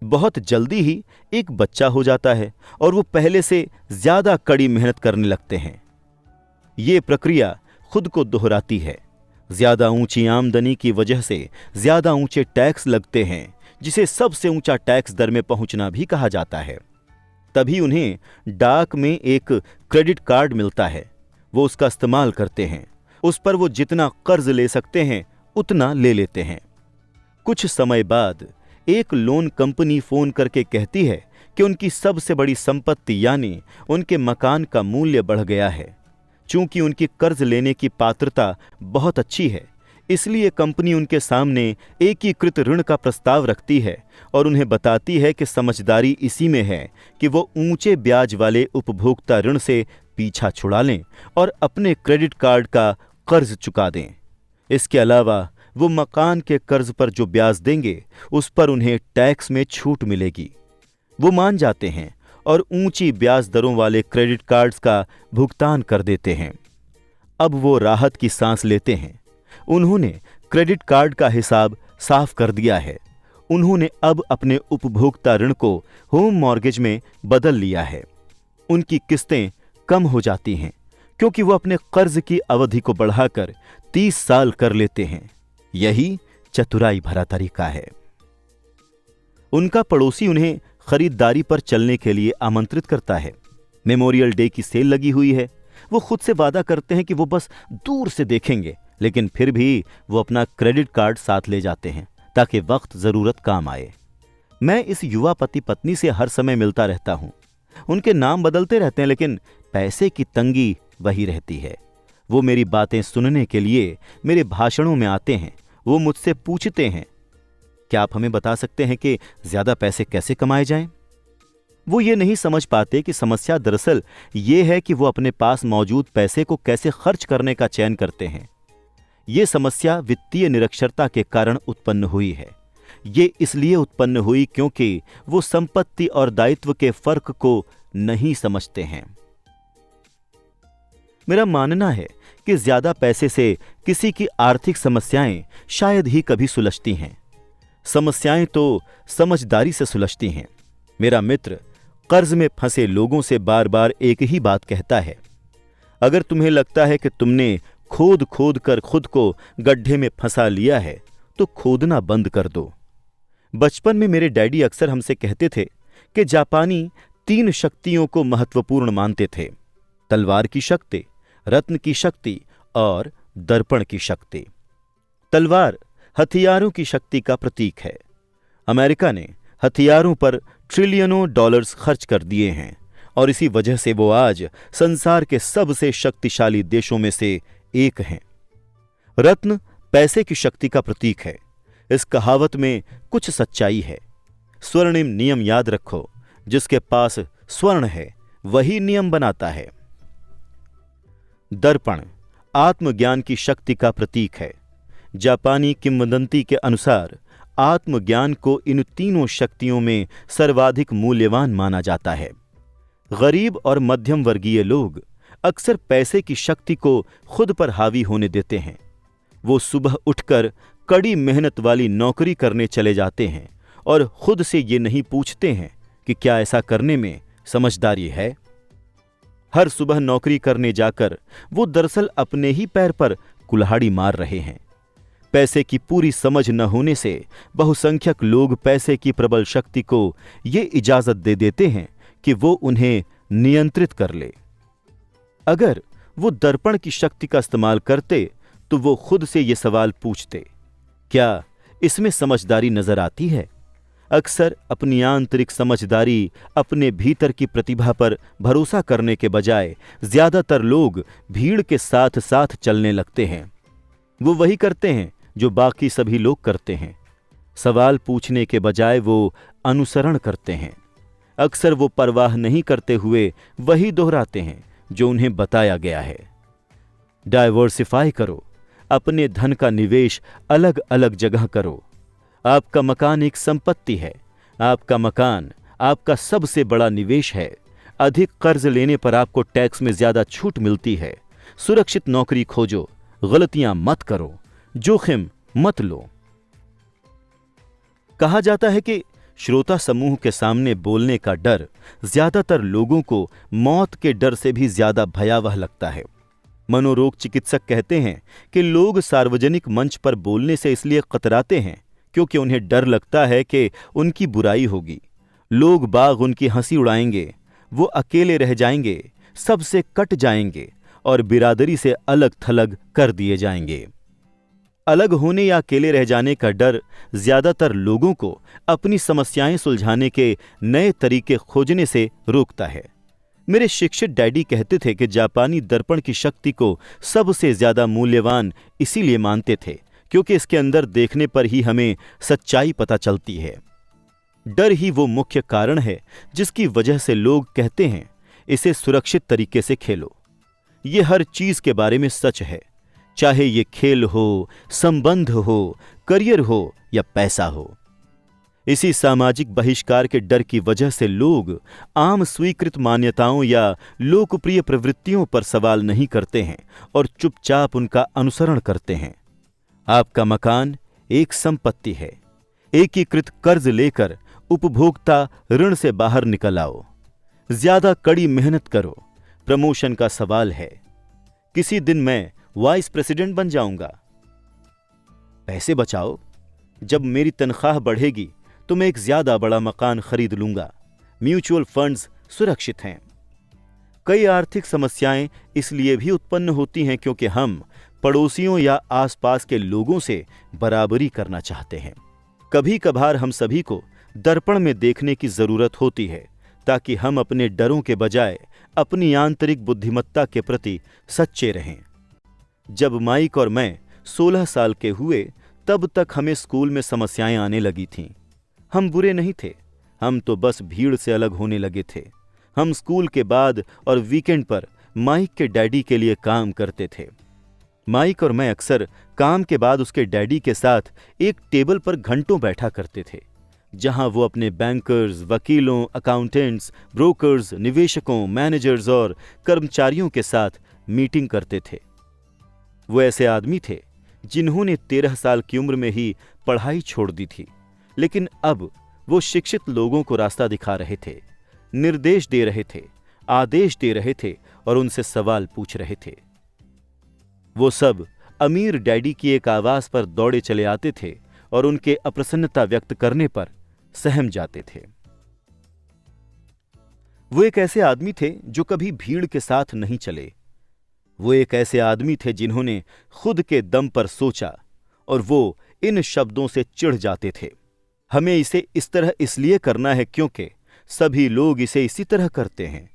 बहुत जल्दी ही एक बच्चा हो जाता है और वो पहले से ज्यादा कड़ी मेहनत करने लगते हैं। ये प्रक्रिया खुद को दोहराती है। ज्यादा ऊंची आमदनी की वजह से ज्यादा ऊंचे टैक्स लगते हैं, जिसे सबसे ऊंचा टैक्स दर में पहुंचना भी कहा जाता है। तभी उन्हें डाक में एक क्रेडिट कार्ड मिलता है। वो उसका इस्तेमाल करते हैं। उस पर वो जितना कर्ज ले सकते हैं उतना ले लेते हैं। कुछ समय बाद एक लोन कंपनी फोन करके कहती है कि उनकी सबसे बड़ी संपत्ति यानी उनके मकान का मूल्य बढ़ गया है। चूंकि उनकी कर्ज लेने की पात्रता बहुत अच्छी है, इसलिए कंपनी उनके सामने एकीकृत ऋण का प्रस्ताव रखती है और उन्हें बताती है कि समझदारी इसी में है कि वो ऊंचे ब्याज वाले उपभोक्ता ऋण से पीछा छुड़ा लें और अपने क्रेडिट कार्ड का कर्ज चुका दें। इसके अलावा वो मकान के कर्ज पर जो ब्याज देंगे उस पर उन्हें टैक्स में छूट मिलेगी। वो मान जाते हैं और ऊंची ब्याज दरों वाले क्रेडिट कार्ड्स का भुगतान कर देते हैं। अब वो राहत की सांस लेते हैं। उन्होंने क्रेडिट कार्ड का हिसाब साफ कर दिया है। उन्होंने अब अपने उपभोक्ता ऋण को होम मॉर्गेज में बदल लिया है। उनकी किस्तें कम हो जाती हैं क्योंकि वो अपने कर्ज की अवधि को बढ़ाकर 30 साल कर लेते हैं। यही चतुराई भरा तरीका है। उनका पड़ोसी उन्हें खरीदारी पर चलने के लिए आमंत्रित करता है। मेमोरियल डे की सेल लगी हुई है। वो खुद से वादा करते हैं कि वो बस दूर से देखेंगे, लेकिन फिर भी वो अपना क्रेडिट कार्ड साथ ले जाते हैं ताकि वक्त जरूरत काम आए। मैं इस युवा पति पत्नी से हर समय मिलता रहता हूं। उनके नाम बदलते रहते हैं, लेकिन पैसे की तंगी वही रहती है। वो मेरी बातें सुनने के लिए मेरे भाषणों में आते हैं। वो मुझसे पूछते हैं, क्या आप हमें बता सकते हैं कि ज्यादा पैसे कैसे कमाए जाएं? वो ये नहीं समझ पाते कि समस्या दरअसल ये है कि वो अपने पास मौजूद पैसे को कैसे खर्च करने का चयन करते हैं। ये समस्या वित्तीय निरक्षरता के कारण उत्पन्न हुई है। ये इसलिए उत्पन्न हुई क्योंकि वो संपत्ति और दायित्व के फर्क को नहीं समझते हैं। मेरा मानना है कि ज्यादा पैसे से किसी की आर्थिक समस्याएं शायद ही कभी सुलझती हैं। समस्याएं तो समझदारी से सुलझती हैं। मेरा मित्र कर्ज में फंसे लोगों से बार बार एक ही बात कहता है, अगर तुम्हें लगता है कि तुमने खोद खोद कर खुद को गड्ढे में फंसा लिया है तो खोदना बंद कर दो। बचपन में मेरे डैडी अक्सर हमसे कहते थे कि जापानी 3 शक्तियों को महत्वपूर्ण मानते थे, तलवार की शक्ति, रत्न की शक्ति और दर्पण की शक्ति। तलवार हथियारों की शक्ति का प्रतीक है। अमेरिका ने हथियारों पर ट्रिलियनों डॉलर्स खर्च कर दिए हैं और इसी वजह से वो आज संसार के सबसे शक्तिशाली देशों में से एक हैं। रत्न पैसे की शक्ति का प्रतीक है। इस कहावत में कुछ सच्चाई है। स्वर्णिम नियम याद रखो, जिसके पास स्वर्ण है वही नियम बनाता है। दर्पण आत्मज्ञान की शक्ति का प्रतीक है। जापानी किंवदंती के अनुसार आत्मज्ञान को इन तीनों शक्तियों में सर्वाधिक मूल्यवान माना जाता है। गरीब और मध्यम वर्गीय लोग अक्सर पैसे की शक्ति को खुद पर हावी होने देते हैं। वो सुबह उठकर कड़ी मेहनत वाली नौकरी करने चले जाते हैं और खुद से ये नहीं पूछते हैं कि क्या ऐसा करने में समझदारी है। हर सुबह नौकरी करने जाकर वो दरअसल अपने ही पैर पर कुल्हाड़ी मार रहे हैं। पैसे की पूरी समझ न होने से बहुसंख्यक लोग पैसे की प्रबल शक्ति को ये इजाजत दे देते हैं कि वो उन्हें नियंत्रित कर ले। अगर वो दर्पण की शक्ति का इस्तेमाल करते तो वो खुद से ये सवाल पूछते, क्या इसमें समझदारी नजर आती है? अक्सर अपनी आंतरिक समझदारी, अपने भीतर की प्रतिभा पर भरोसा करने के बजाय ज्यादातर लोग भीड़ के साथ साथ चलने लगते हैं। वो वही करते हैं जो बाकी सभी लोग करते हैं। सवाल पूछने के बजाय वो अनुसरण करते हैं। अक्सर वो परवाह नहीं करते हुए वही दोहराते हैं जो उन्हें बताया गया है। डाइवर्सिफाई करो, अपने धन का निवेश अलग अलग जगह करो। आपका मकान एक संपत्ति है। आपका मकान आपका सबसे बड़ा निवेश है। अधिक कर्ज लेने पर आपको टैक्स में ज्यादा छूट मिलती है। सुरक्षित नौकरी खोजो, गलतियां मत करो, जोखिम मत लो। कहा जाता है कि श्रोता समूह के सामने बोलने का डर ज्यादातर लोगों को मौत के डर से भी ज्यादा भयावह लगता है। मनोरोग चिकित्सक कहते हैं कि लोग सार्वजनिक मंच पर बोलने से इसलिए कतराते हैं क्योंकि उन्हें डर लगता है कि उनकी बुराई होगी, लोग बाग उनकी हंसी उड़ाएंगे, वो अकेले रह जाएंगे, सबसे कट जाएंगे और बिरादरी से अलग थलग कर दिए जाएंगे। अलग होने या अकेले रह जाने का डर ज्यादातर लोगों को अपनी समस्याएं सुलझाने के नए तरीके खोजने से रोकता है। मेरे शिक्षित डैडी कहते थे कि जापानी दर्पण की शक्ति को सबसे ज्यादा मूल्यवान इसीलिए मानते थे क्योंकि इसके अंदर देखने पर ही हमें सच्चाई पता चलती है। डर ही वो मुख्य कारण है जिसकी वजह से लोग कहते हैं इसे सुरक्षित तरीके से खेलो। ये हर चीज के बारे में सच है, चाहे ये खेल हो, संबंध हो, करियर हो या पैसा हो। इसी सामाजिक बहिष्कार के डर की वजह से लोग आम स्वीकृत मान्यताओं या लोकप्रिय प्रवृत्तियों पर सवाल नहीं करते हैं और चुपचाप उनका अनुसरण करते हैं। आपका मकान एक संपत्ति है। एकीकृत कर्ज लेकर उपभोक्ता ऋण से बाहर निकल आओ। ज्यादा कड़ी मेहनत करो। प्रमोशन का सवाल है। किसी दिन मैं वाइस प्रेसिडेंट बन जाऊंगा। पैसे बचाओ। जब मेरी तनख्वाह बढ़ेगी तो मैं एक ज्यादा बड़ा मकान खरीद लूंगा। म्यूचुअल फंड्स सुरक्षित हैं। कई आर्थिक समस्याएं इसलिए भी उत्पन्न होती हैं क्योंकि हम पड़ोसियों या आसपास के लोगों से बराबरी करना चाहते हैं। कभी कभार हम सभी को दर्पण में देखने की जरूरत होती है ताकि हम अपने डरों के बजाय अपनी आंतरिक बुद्धिमत्ता के प्रति सच्चे रहें। जब माइक और मैं 16 साल के हुए तब तक हमें स्कूल में समस्याएं आने लगी थीं। हम बुरे नहीं थे, हम तो बस भीड़ से अलग होने लगे थे। हम स्कूल के बाद और वीकेंड पर माइक के डैडी के लिए काम करते थे। माइक और मैं अक्सर काम के बाद उसके डैडी के साथ एक टेबल पर घंटों बैठा करते थे, जहां वो अपने बैंकर्स, वकीलों, अकाउंटेंट्स, ब्रोकर्स, निवेशकों, मैनेजर्स और कर्मचारियों के साथ मीटिंग करते थे। वो ऐसे आदमी थे जिन्होंने 13 साल की उम्र में ही पढ़ाई छोड़ दी थी, लेकिन अब वो शिक्षित लोगों को रास्ता दिखा रहे थे, निर्देश दे रहे थे, आदेश दे रहे थे और उनसे सवाल पूछ रहे थे। वो सब अमीर डैडी की एक आवाज पर दौड़े चले आते थे और उनके अप्रसन्नता व्यक्त करने पर सहम जाते थे। वो एक ऐसे आदमी थे जो कभी भीड़ के साथ नहीं चले। वो एक ऐसे आदमी थे जिन्होंने खुद के दम पर सोचा और वो इन शब्दों से चिढ़ जाते थे, हमें इसे इस तरह इसलिए करना है क्योंकि सभी लोग इसे इसी तरह करते हैं।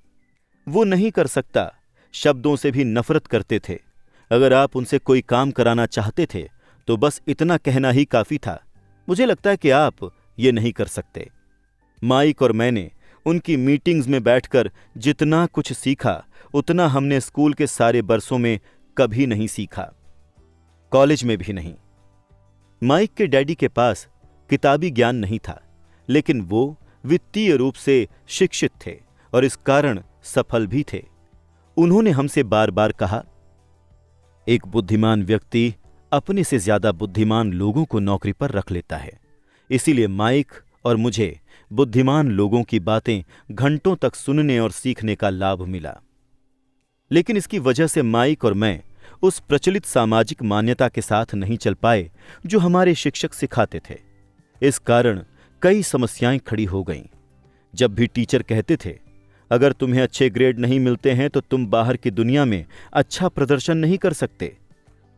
वो नहीं कर सकता शब्दों से भी नफरत करते थे। अगर आप उनसे कोई काम कराना चाहते थे तो बस इतना कहना ही काफी था, मुझे लगता है कि आप ये नहीं कर सकते। माइक और मैंने उनकी मीटिंग्स में बैठकर जितना कुछ सीखा उतना हमने स्कूल के सारे बरसों में कभी नहीं सीखा, कॉलेज में भी नहीं। माइक के डैडी के पास किताबी ज्ञान नहीं था, लेकिन वो वित्तीय रूप से शिक्षित थे और इस कारण सफल भी थे। उन्होंने हमसे बार बार कहा, एक बुद्धिमान व्यक्ति अपने से ज्यादा बुद्धिमान लोगों को नौकरी पर रख लेता है। इसीलिए माइक और मुझे बुद्धिमान लोगों की बातें घंटों तक सुनने और सीखने का लाभ मिला। लेकिन इसकी वजह से माइक और मैं उस प्रचलित सामाजिक मान्यता के साथ नहीं चल पाए जो हमारे शिक्षक सिखाते थे। इस कारण कई समस्याएं खड़ी हो गईं। जब भी टीचर कहते थे, अगर तुम्हें अच्छे ग्रेड नहीं मिलते हैं तो तुम बाहर की दुनिया में अच्छा प्रदर्शन नहीं कर सकते,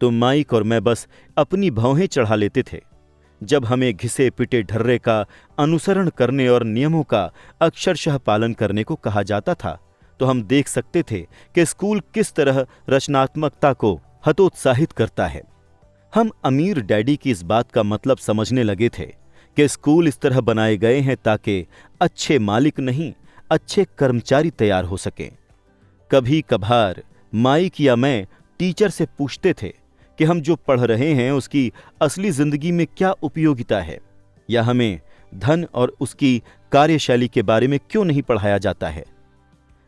तो माइक और मैं बस अपनी भौहें चढ़ा लेते थे। जब हमें घिसे पिटे ढर्रे का अनुसरण करने और नियमों का अक्षरशः पालन करने को कहा जाता था, तो हम देख सकते थे कि स्कूल किस तरह रचनात्मकता को हतोत्साहित करता है। हम अमीर डैडी की इस बात का मतलब समझने लगे थे कि स्कूल इस तरह बनाए गए हैं ताकि अच्छे मालिक नहीं, अच्छे कर्मचारी तैयार हो सकें। कभी कभार माइक या मैं टीचर से पूछते थे कि हम जो पढ़ रहे हैं उसकी असली जिंदगी में क्या उपयोगिता है, या हमें धन और उसकी कार्यशैली के बारे में क्यों नहीं पढ़ाया जाता है।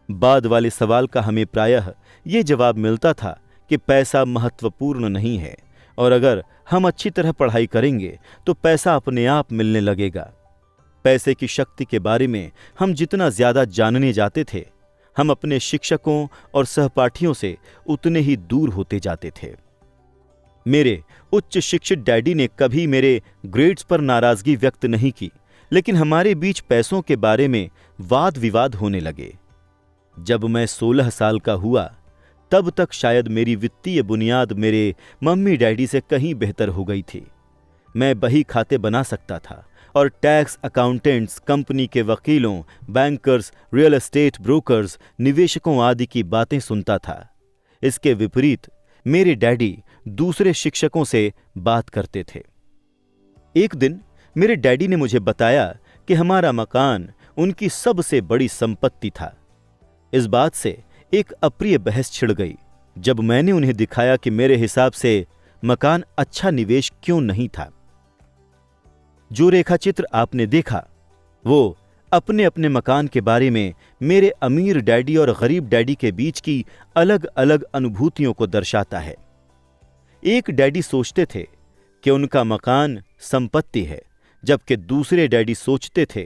बाद वाले सवाल का हमें प्रायः ये जवाब मिलता था कि पैसा महत्वपूर्ण नहीं है, और अगर हम अच्छी तरह पढ़ाई करेंगे तो पैसा अपने आप मिलने लगेगा। पैसे की शक्ति के बारे में हम जितना ज्यादा जानने जाते थे, हम अपने शिक्षकों और सहपाठियों से उतने ही दूर होते जाते थे। मेरे उच्च शिक्षित डैडी ने कभी मेरे ग्रेड्स पर नाराजगी व्यक्त नहीं की, लेकिन हमारे बीच पैसों के बारे में वाद विवाद होने लगे। जब मैं 16 साल का हुआ, तब तक शायद मेरी वित्तीय बुनियाद मेरे मम्मी डैडी से कहीं बेहतर हो गई थी। मैं बही खाते बना सकता था और टैक्स अकाउंटेंट्स, कंपनी के वकीलों, बैंकर्स, रियल एस्टेट ब्रोकर्स, निवेशकों आदि की बातें सुनता था। इसके विपरीत मेरे डैडी दूसरे शिक्षकों से बात करते थे। एक दिन मेरे डैडी ने मुझे बताया कि हमारा मकान उनकी सबसे बड़ी संपत्ति था। इस बात से एक अप्रिय बहस छिड़ गई जब मैंने उन्हें दिखाया कि मेरे हिसाब से मकान अच्छा निवेश क्यों नहीं था। जो रेखाचित्र आपने देखा वो अपने अपने मकान के बारे में मेरे अमीर डैडी और गरीब डैडी के बीच की अलग अलग अनुभूतियों को दर्शाता है। एक डैडी सोचते थे कि उनका मकान संपत्ति है, जबकि दूसरे डैडी सोचते थे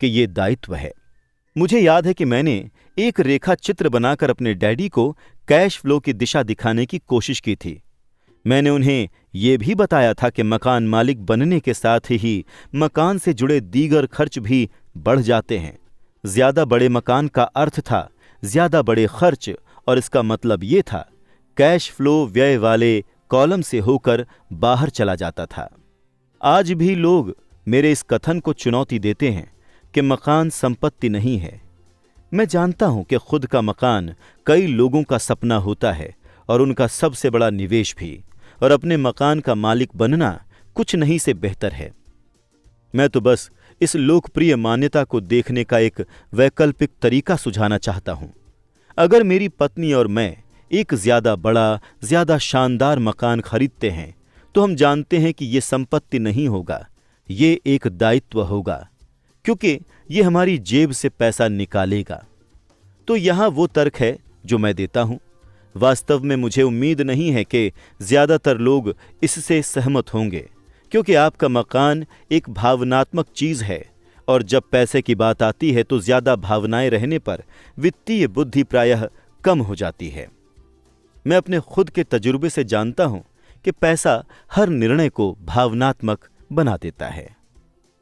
कि ये दायित्व है। मुझे याद है कि मैंने एक रेखा चित्र बनाकर अपने डैडी को कैश फ्लो की दिशा दिखाने की कोशिश की थी। मैंने उन्हें यह भी बताया था कि मकान मालिक बनने के साथ ही मकान से जुड़े दीगर खर्च भी बढ़ जाते हैं। ज्यादा बड़े मकान का अर्थ था ज्यादा बड़े खर्च, और इसका मतलब ये था कैश फ्लो व्यय वाले कॉलम से होकर बाहर चला जाता था। आज भी लोग मेरे इस कथन को चुनौती देते हैं कि मकान संपत्ति नहीं है। मैं जानता हूं कि खुद का मकान कई लोगों का सपना होता है और उनका सबसे बड़ा निवेश भी, और अपने मकान का मालिक बनना कुछ नहीं से बेहतर है। मैं तो बस इस लोकप्रिय मान्यता को देखने का एक वैकल्पिक तरीका सुझाना चाहता हूं। अगर मेरी पत्नी और मैं एक ज्यादा बड़ा, ज्यादा शानदार मकान खरीदते हैं, तो हम जानते हैं कि यह संपत्ति नहीं होगा, ये एक दायित्व होगा, क्योंकि ये हमारी जेब से पैसा निकालेगा। तो यहां वो तर्क है जो मैं देता हूं। वास्तव में मुझे उम्मीद नहीं है कि ज्यादातर लोग इससे सहमत होंगे, क्योंकि आपका मकान एक भावनात्मक चीज है, और जब पैसे की बात आती है तो ज्यादा भावनाएं रहने पर वित्तीय बुद्धि प्रायः कम हो जाती है। मैं अपने खुद के तजुर्बे से जानता हूं कि पैसा हर निर्णय को भावनात्मक बना देता है।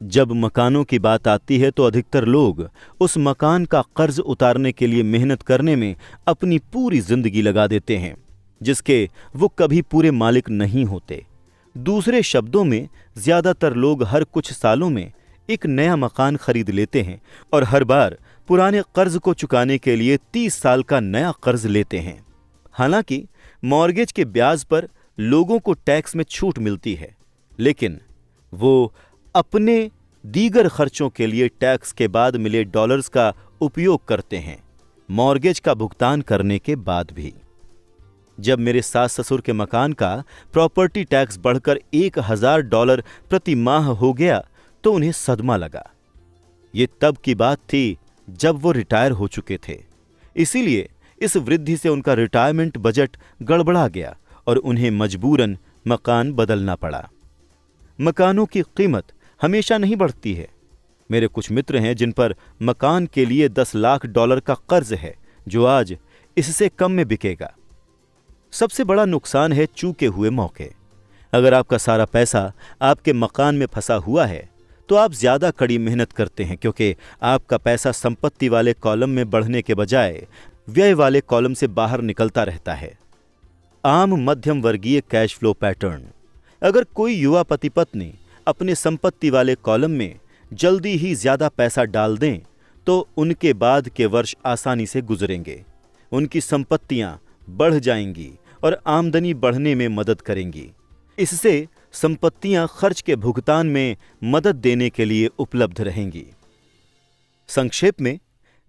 जब मकानों की बात आती है तो अधिकतर लोग उस मकान का कर्ज उतारने के लिए मेहनत करने में अपनी पूरी जिंदगी लगा देते हैं, जिसके वो कभी पूरे मालिक नहीं होते। दूसरे शब्दों में, ज्यादातर लोग हर कुछ सालों में एक नया मकान खरीद लेते हैं और हर बार पुराने कर्ज को चुकाने के लिए 30 साल का नया कर्ज लेते हैं। हालांकि मॉर्गेज के ब्याज पर लोगों को टैक्स में छूट मिलती है, लेकिन वो अपने दीगर खर्चों के लिए टैक्स के बाद मिले डॉलर्स का उपयोग करते हैं, मॉर्गेज का भुगतान करने के बाद भी। जब मेरे सास ससुर के मकान का प्रॉपर्टी टैक्स बढ़कर $1000 प्रति माह हो गया तो उन्हें सदमा लगा। ये तब की बात थी जब वो रिटायर हो चुके थे। इसीलिए इस वृद्धि से उनका रिटायरमेंट बजट गड़बड़ा गया और उन्हें मजबूरन मकान बदलना पड़ा। मकानों की कीमत हमेशा नहीं बढ़ती है। मेरे कुछ मित्र हैं जिन पर मकान के लिए 10 लाख डॉलर का कर्ज है, जो आज इससे कम में बिकेगा। सबसे बड़ा नुकसान है चूके हुए मौके। अगर आपका सारा पैसा आपके मकान में फंसा हुआ है तो आप ज्यादा कड़ी मेहनत करते हैं, क्योंकि आपका पैसा संपत्ति वाले कॉलम में बढ़ने के बजाय व्यय वाले कॉलम से बाहर निकलता रहता है। आम मध्यम वर्गीय कैश फ्लो पैटर्न। अगर कोई युवा पति पत्नी अपने संपत्ति वाले कॉलम में जल्दी ही ज्यादा पैसा डाल दें तो उनके बाद के वर्ष आसानी से गुजरेंगे। उनकी संपत्तियां बढ़ जाएंगी और आमदनी बढ़ने में मदद करेंगी। इससे संपत्तियां खर्च के भुगतान में मदद देने के लिए उपलब्ध रहेंगी। संक्षेप में,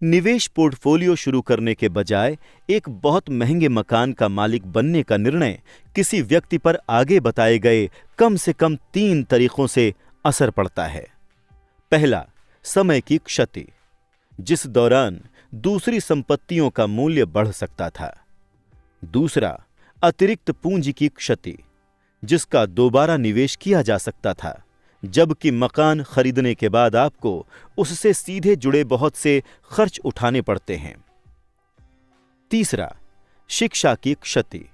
निवेश पोर्टफोलियो शुरू करने के बजाय एक बहुत महंगे मकान का मालिक बनने का निर्णय किसी व्यक्ति पर आगे बताए गए कम से कम 3 तरीकों से असर पड़ता है। पहला, समय की क्षति, जिस दौरान दूसरी संपत्तियों का मूल्य बढ़ सकता था। दूसरा, अतिरिक्त पूंजी की क्षति, जिसका दोबारा निवेश किया जा सकता था, जबकि मकान खरीदने के बाद आपको उससे सीधे जुड़े बहुत से खर्च उठाने पड़ते हैं। तीसरा, शिक्षा की क्षति।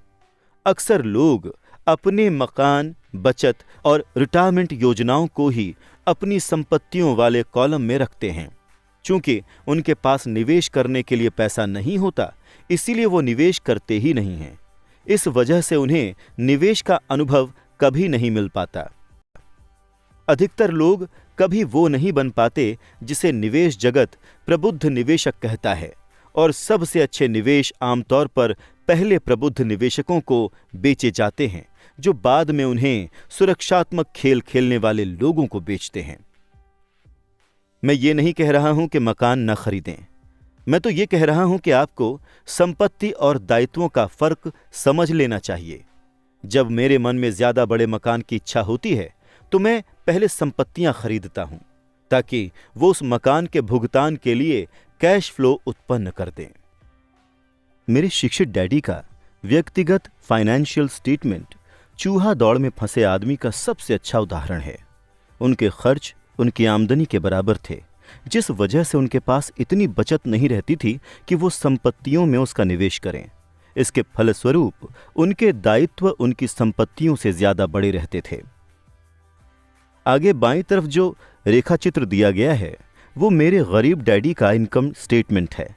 अक्सर लोग अपने मकान, बचत और रिटायरमेंट योजनाओं को ही अपनी संपत्तियों वाले कॉलम में रखते हैं। चूंकि उनके पास निवेश करने के लिए पैसा नहीं होता, इसीलिए वो निवेश करते ही नहीं हैं। इस वजह से उन्हें निवेश का अनुभव कभी नहीं मिल पाता। अधिकतर लोग कभी वो नहीं बन पाते जिसे निवेश जगत प्रबुद्ध निवेशक कहता है, और सबसे अच्छे निवेश आमतौर पर पहले प्रबुद्ध निवेशकों को बेचे जाते हैं, जो बाद में उन्हें सुरक्षात्मक खेल खेलने वाले लोगों को बेचते हैं। मैं ये नहीं कह रहा हूं कि मकान न खरीदें। मैं तो ये कह रहा हूं कि आपको संपत्ति और दायित्वों का फर्क समझ लेना चाहिए। जब मेरे मन में ज्यादा बड़े मकान की इच्छा होती है तो मैं पहले संपत्तियां खरीदता हूं, ताकि वो उस मकान के भुगतान के लिए कैश फ्लो उत्पन्न कर दें। मेरे शिक्षित डैडी का व्यक्तिगत फाइनेंशियल स्टेटमेंट चूहा दौड़ में फंसे आदमी का सबसे अच्छा उदाहरण है। उनके खर्च उनकी आमदनी के बराबर थे, जिस वजह से उनके पास इतनी बचत नहीं रहती थी कि वो संपत्तियों में उसका निवेश करें। इसके फलस्वरूप उनके दायित्व उनकी संपत्तियों से ज्यादा बड़े रहते थे। आगे बाईं तरफ जो रेखा चित्र दिया गया है वो मेरे गरीब डैडी का इनकम स्टेटमेंट है।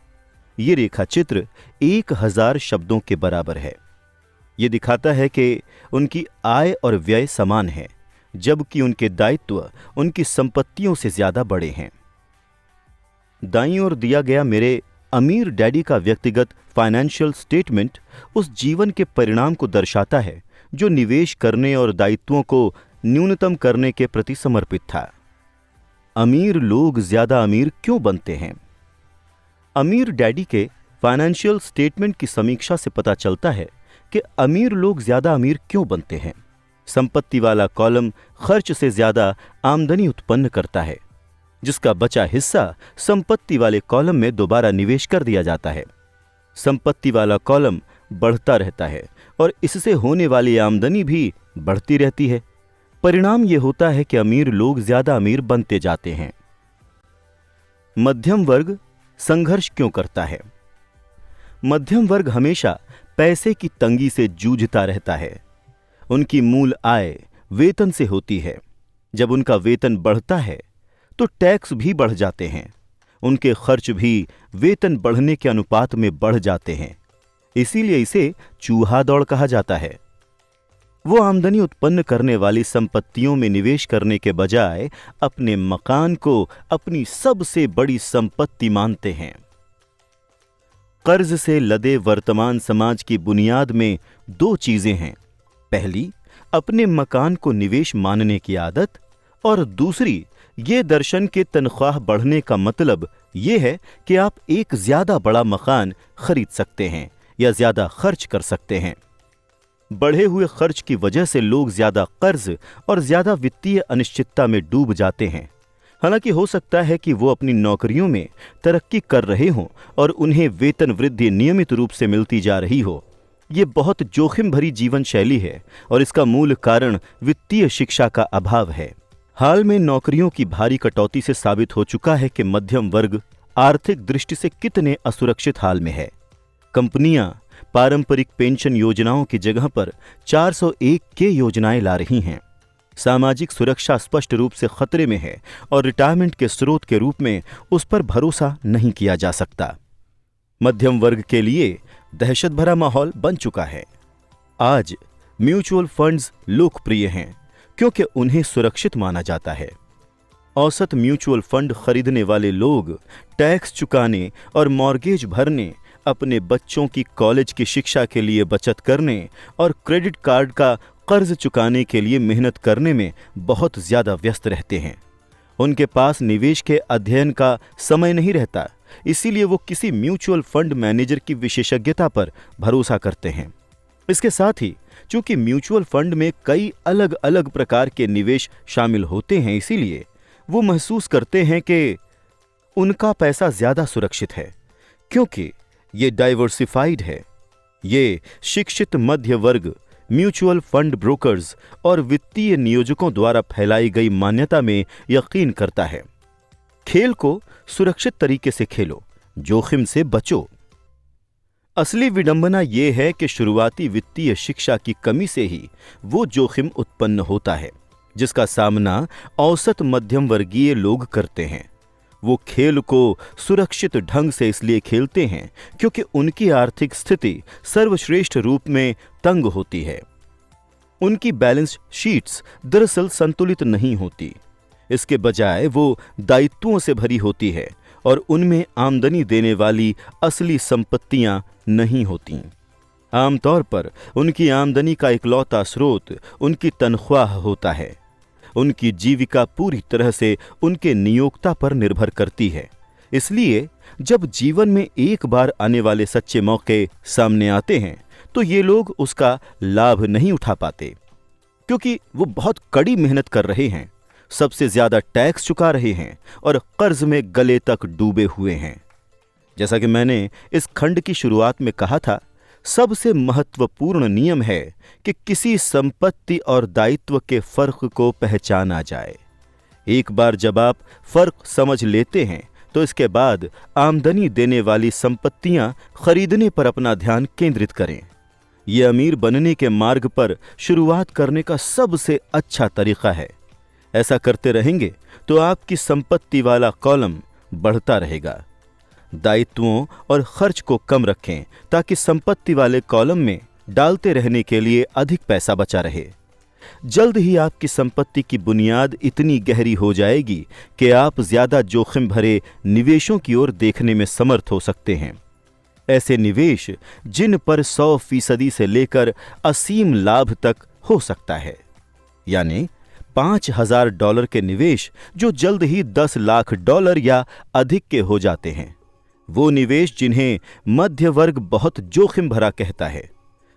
ये रेखा चित्र 1000 शब्दों के बराबर है। ये दिखाता है कि उनकी आय और व्यय समान है, जबकि उनके दायित्व उनकी संपत्तियों से ज्यादा बड़े हैं। दाईं ओर दिया गया मेरे अमीर डैडी का व्यक्तिगत फाइनेंशियल स्टेटमेंट उस जीवन के परिणाम को दर्शाता है जो निवेश करने और दायित्वों को न्यूनतम करने के प्रति समर्पित था। अमीर लोग ज्यादा अमीर क्यों बनते हैं? अमीर डैडी के फाइनेंशियल स्टेटमेंट की समीक्षा से पता चलता है कि अमीर लोग ज्यादा अमीर क्यों बनते हैं। संपत्ति वाला कॉलम खर्च से ज्यादा आमदनी उत्पन्न करता है, जिसका बचा हिस्सा संपत्ति वाले कॉलम में दोबारा निवेश कर दिया जाता है। संपत्ति वाला कॉलम बढ़ता रहता है और इससे होने वाली आमदनी भी बढ़ती रहती है। परिणाम यह होता है कि अमीर लोग ज्यादा अमीर बनते जाते हैं। मध्यम वर्ग संघर्ष क्यों करता है? मध्यम वर्ग हमेशा पैसे की तंगी से जूझता रहता है। उनकी मूल आय वेतन से होती है। जब उनका वेतन बढ़ता है तो टैक्स भी बढ़ जाते हैं। उनके खर्च भी वेतन बढ़ने के अनुपात में बढ़ जाते हैं। इसीलिए इसे चूहा दौड़ कहा जाता है। वो आमदनी उत्पन्न करने वाली संपत्तियों में निवेश करने के बजाय अपने मकान को अपनी सबसे बड़ी संपत्ति मानते हैं। कर्ज से लदे वर्तमान समाज की बुनियाद में 2 चीजें हैं। पहली, अपने मकान को निवेश मानने की आदत, और दूसरी, ये दर्शन के तनख्वाह बढ़ने का मतलब ये है कि आप एक ज्यादा बड़ा मकान खरीद सकते हैं या ज्यादा खर्च कर सकते हैं। बढ़े हुए खर्च की वजह से लोग ज्यादा कर्ज और ज्यादा वित्तीय अनिश्चितता में डूब जाते हैं। हालांकि हो सकता है कि वो अपनी नौकरियों में तरक्की कर रहे हों और उन्हें वेतन वृद्धि नियमित रूप से मिलती जा रही हो। ये बहुत जोखिम भरी जीवन शैली है और इसका मूल कारण वित्तीय शिक्षा का अभाव है। हाल में नौकरियों की भारी कटौती से साबित हो चुका है कि मध्यम वर्ग आर्थिक दृष्टि से कितने असुरक्षित हाल में है। कंपनियां पारंपरिक पेंशन योजनाओं की जगह पर 401 के योजनाएं ला रही हैं। सामाजिक सुरक्षा स्पष्ट रूप से खतरे में है और रिटायरमेंट के स्रोत के रूप में उस पर भरोसा नहीं किया जा सकता। मध्यम वर्ग के लिए दहशत भरा माहौल बन चुका है। आज म्यूचुअल फंड्स लोकप्रिय हैं क्योंकि उन्हें सुरक्षित माना जाता है। औसत म्यूचुअल फंड खरीदने वाले लोग टैक्स चुकाने और मॉर्गेज भरने, अपने बच्चों की कॉलेज की शिक्षा के लिए बचत करने और क्रेडिट कार्ड का कर्ज चुकाने के लिए मेहनत करने में बहुत ज्यादा व्यस्त रहते हैं। उनके पास निवेश के अध्ययन का समय नहीं रहता, इसीलिए वो किसी म्यूचुअल फंड मैनेजर की विशेषज्ञता पर भरोसा करते हैं। इसके साथ ही चूंकि म्यूचुअल फंड में कई अलग अलग प्रकार के निवेश शामिल होते हैं, इसीलिए वो महसूस करते हैं कि उनका पैसा ज्यादा सुरक्षित है क्योंकि ये डाइवर्सिफाइड है। ये शिक्षित मध्य वर्ग म्यूचुअल फंड ब्रोकर्स और वित्तीय नियोजकों द्वारा फैलाई गई मान्यता में यकीन करता है। खेल को सुरक्षित तरीके से खेलो, जोखिम से बचो। असली विडंबना यह है कि शुरुआती वित्तीय शिक्षा की कमी से ही वो जोखिम उत्पन्न होता है जिसका सामना औसत मध्यम वर्गीय लोग करते हैं। वो खेल को सुरक्षित ढंग से इसलिए खेलते हैं क्योंकि उनकी आर्थिक स्थिति सर्वश्रेष्ठ रूप में तंग होती है। उनकी बैलेंस शीट्स दरअसल संतुलित नहीं होती, इसके बजाय वो दायित्वों से भरी होती है और उनमें आमदनी देने वाली असली संपत्तियां नहीं होती। आमतौर पर उनकी आमदनी का इकलौता स्रोत उनकी तनख्वाह होता है। उनकी जीविका पूरी तरह से उनके नियोक्ता पर निर्भर करती है। इसलिए जब जीवन में एक बार आने वाले सच्चे मौके सामने आते हैं तो ये लोग उसका लाभ नहीं उठा पाते क्योंकि वो बहुत कड़ी मेहनत कर रहे हैं, सबसे ज्यादा टैक्स चुका रहे हैं और कर्ज में गले तक डूबे हुए हैं। जैसा कि मैंने इस खंड की शुरुआत में कहा था, सबसे महत्वपूर्ण नियम है कि किसी संपत्ति और दायित्व के फर्क को पहचाना जाए। एक बार जब आप फर्क समझ लेते हैं तो इसके बाद आमदनी देने वाली संपत्तियां खरीदने पर अपना ध्यान केंद्रित करें। यह अमीर बनने के मार्ग पर शुरुआत करने का सबसे अच्छा तरीका है। ऐसा करते रहेंगे तो आपकी संपत्ति वाला कॉलम बढ़ता रहेगा। दायित्वों और खर्च को कम रखें ताकि संपत्ति वाले कॉलम में डालते रहने के लिए अधिक पैसा बचा रहे। जल्द ही आपकी संपत्ति की बुनियाद इतनी गहरी हो जाएगी कि आप ज्यादा जोखिम भरे निवेशों की ओर देखने में समर्थ हो सकते हैं। ऐसे निवेश जिन पर 100% से लेकर असीम लाभ तक हो सकता है, यानी $5,000 के निवेश जो जल्द ही $10 लाख या अधिक के हो जाते हैं। वो निवेश जिन्हें मध्य वर्ग बहुत जोखिम भरा कहता है।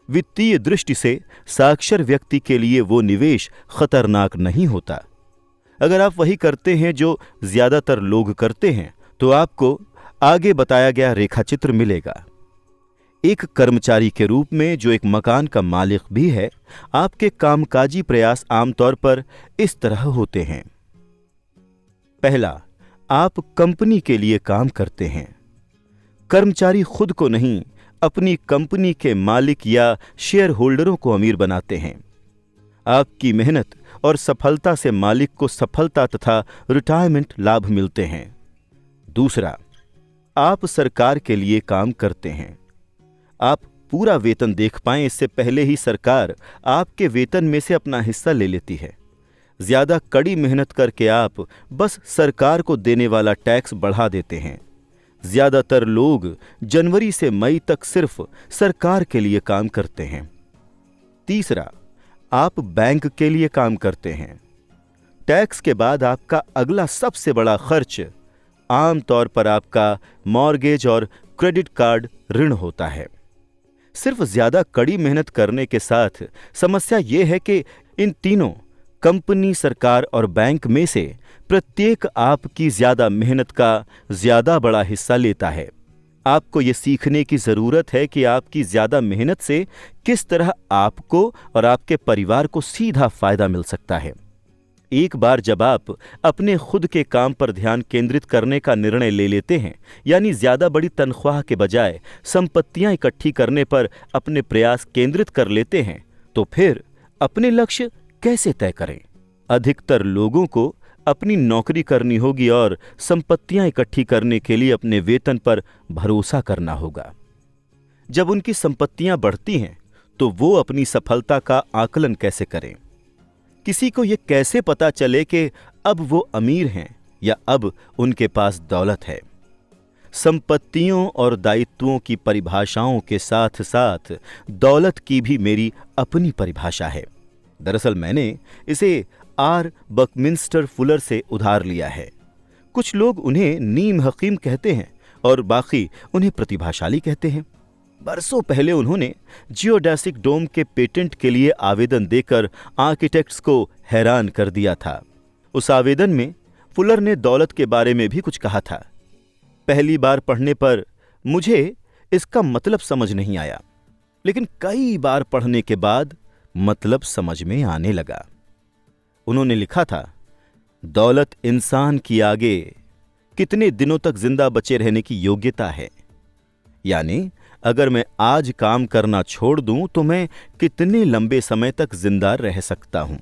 वित्तीय दृष्टि से साक्षर व्यक्ति के लिए वो निवेश खतरनाक नहीं होता। अगर आप वही करते हैं जो ज्यादातर लोग करते हैं तो आपको आगे बताया गया रेखाचित्र मिलेगा। एक कर्मचारी के रूप में जो एक मकान का मालिक भी है, आपके कामकाजी प्रयास आमतौर पर इस तरह होते हैं। पहला, आप कंपनी के लिए काम करते हैं। कर्मचारी खुद को नहीं, अपनी कंपनी के मालिक या शेयर होल्डरों को अमीर बनाते हैं। आपकी मेहनत और सफलता से मालिक को सफलता तथा रिटायरमेंट लाभ मिलते हैं। दूसरा, आप सरकार के लिए काम करते हैं। आप पूरा वेतन देख पाएं इससे पहले ही सरकार आपके वेतन में से अपना हिस्सा ले लेती है। ज्यादा कड़ी मेहनत करके आप बस सरकार को देने वाला टैक्स बढ़ा देते हैं। ज्यादातर लोग जनवरी से मई तक सिर्फ सरकार के लिए काम करते हैं। तीसरा, आप बैंक के लिए काम करते हैं। टैक्स के बाद आपका अगला सबसे बड़ा खर्च आमतौर पर आपका मॉर्गेज और क्रेडिट कार्ड ऋण होता है। सिर्फ ज्यादा कड़ी मेहनत करने के साथ समस्या यह है कि इन तीनों कंपनी, सरकार और बैंक में से प्रत्येक आपकी ज्यादा मेहनत का ज्यादा बड़ा हिस्सा लेता है। आपको यह सीखने की जरूरत है कि आपकी ज्यादा मेहनत से किस तरह आपको और आपके परिवार को सीधा फायदा मिल सकता है। एक बार जब आप अपने खुद के काम पर ध्यान केंद्रित करने का निर्णय ले लेते हैं, यानी ज्यादा बड़ी तनख्वाह के बजाय संपत्तियां इकट्ठी करने पर अपने प्रयास केंद्रित कर लेते हैं, तो फिर अपने लक्ष्य कैसे तय करें? अधिकतर लोगों को अपनी नौकरी करनी होगी और संपत्तियां इकट्ठी करने के लिए अपने वेतन पर भरोसा करना होगा। जब उनकी संपत्तियां बढ़ती हैं, तो वो अपनी सफलता का आकलन कैसे करें? किसी को यह कैसे पता चले कि अब वो अमीर हैं या अब उनके पास दौलत है? संपत्तियों और दायित्वों की परिभाषाओं के साथ साथ दौलत की भी मेरी अपनी परिभाषा है। दरअसल मैंने इसे आर बकमिंस्टर फुलर से उधार लिया है। कुछ लोग उन्हें नीम हकीम कहते हैं और बाकी उन्हें प्रतिभाशाली कहते हैं। बरसों पहले उन्होंने जियोडेसिक डोम के पेटेंट के लिए आवेदन देकर आर्किटेक्ट्स को हैरान कर दिया था। उस आवेदन में फुलर ने दौलत के बारे में भी कुछ कहा था। पहली बार पढ़ने पर मुझे इसका मतलब समझ नहीं आया, लेकिन कई बार पढ़ने के बाद मतलब समझ में आने लगा। उन्होंने लिखा था, दौलत इंसान की आगे कितने दिनों तक जिंदा बचे रहने की योग्यता है। यानी अगर मैं आज काम करना छोड़ दूं तो मैं कितने लंबे समय तक जिंदा रह सकता हूं।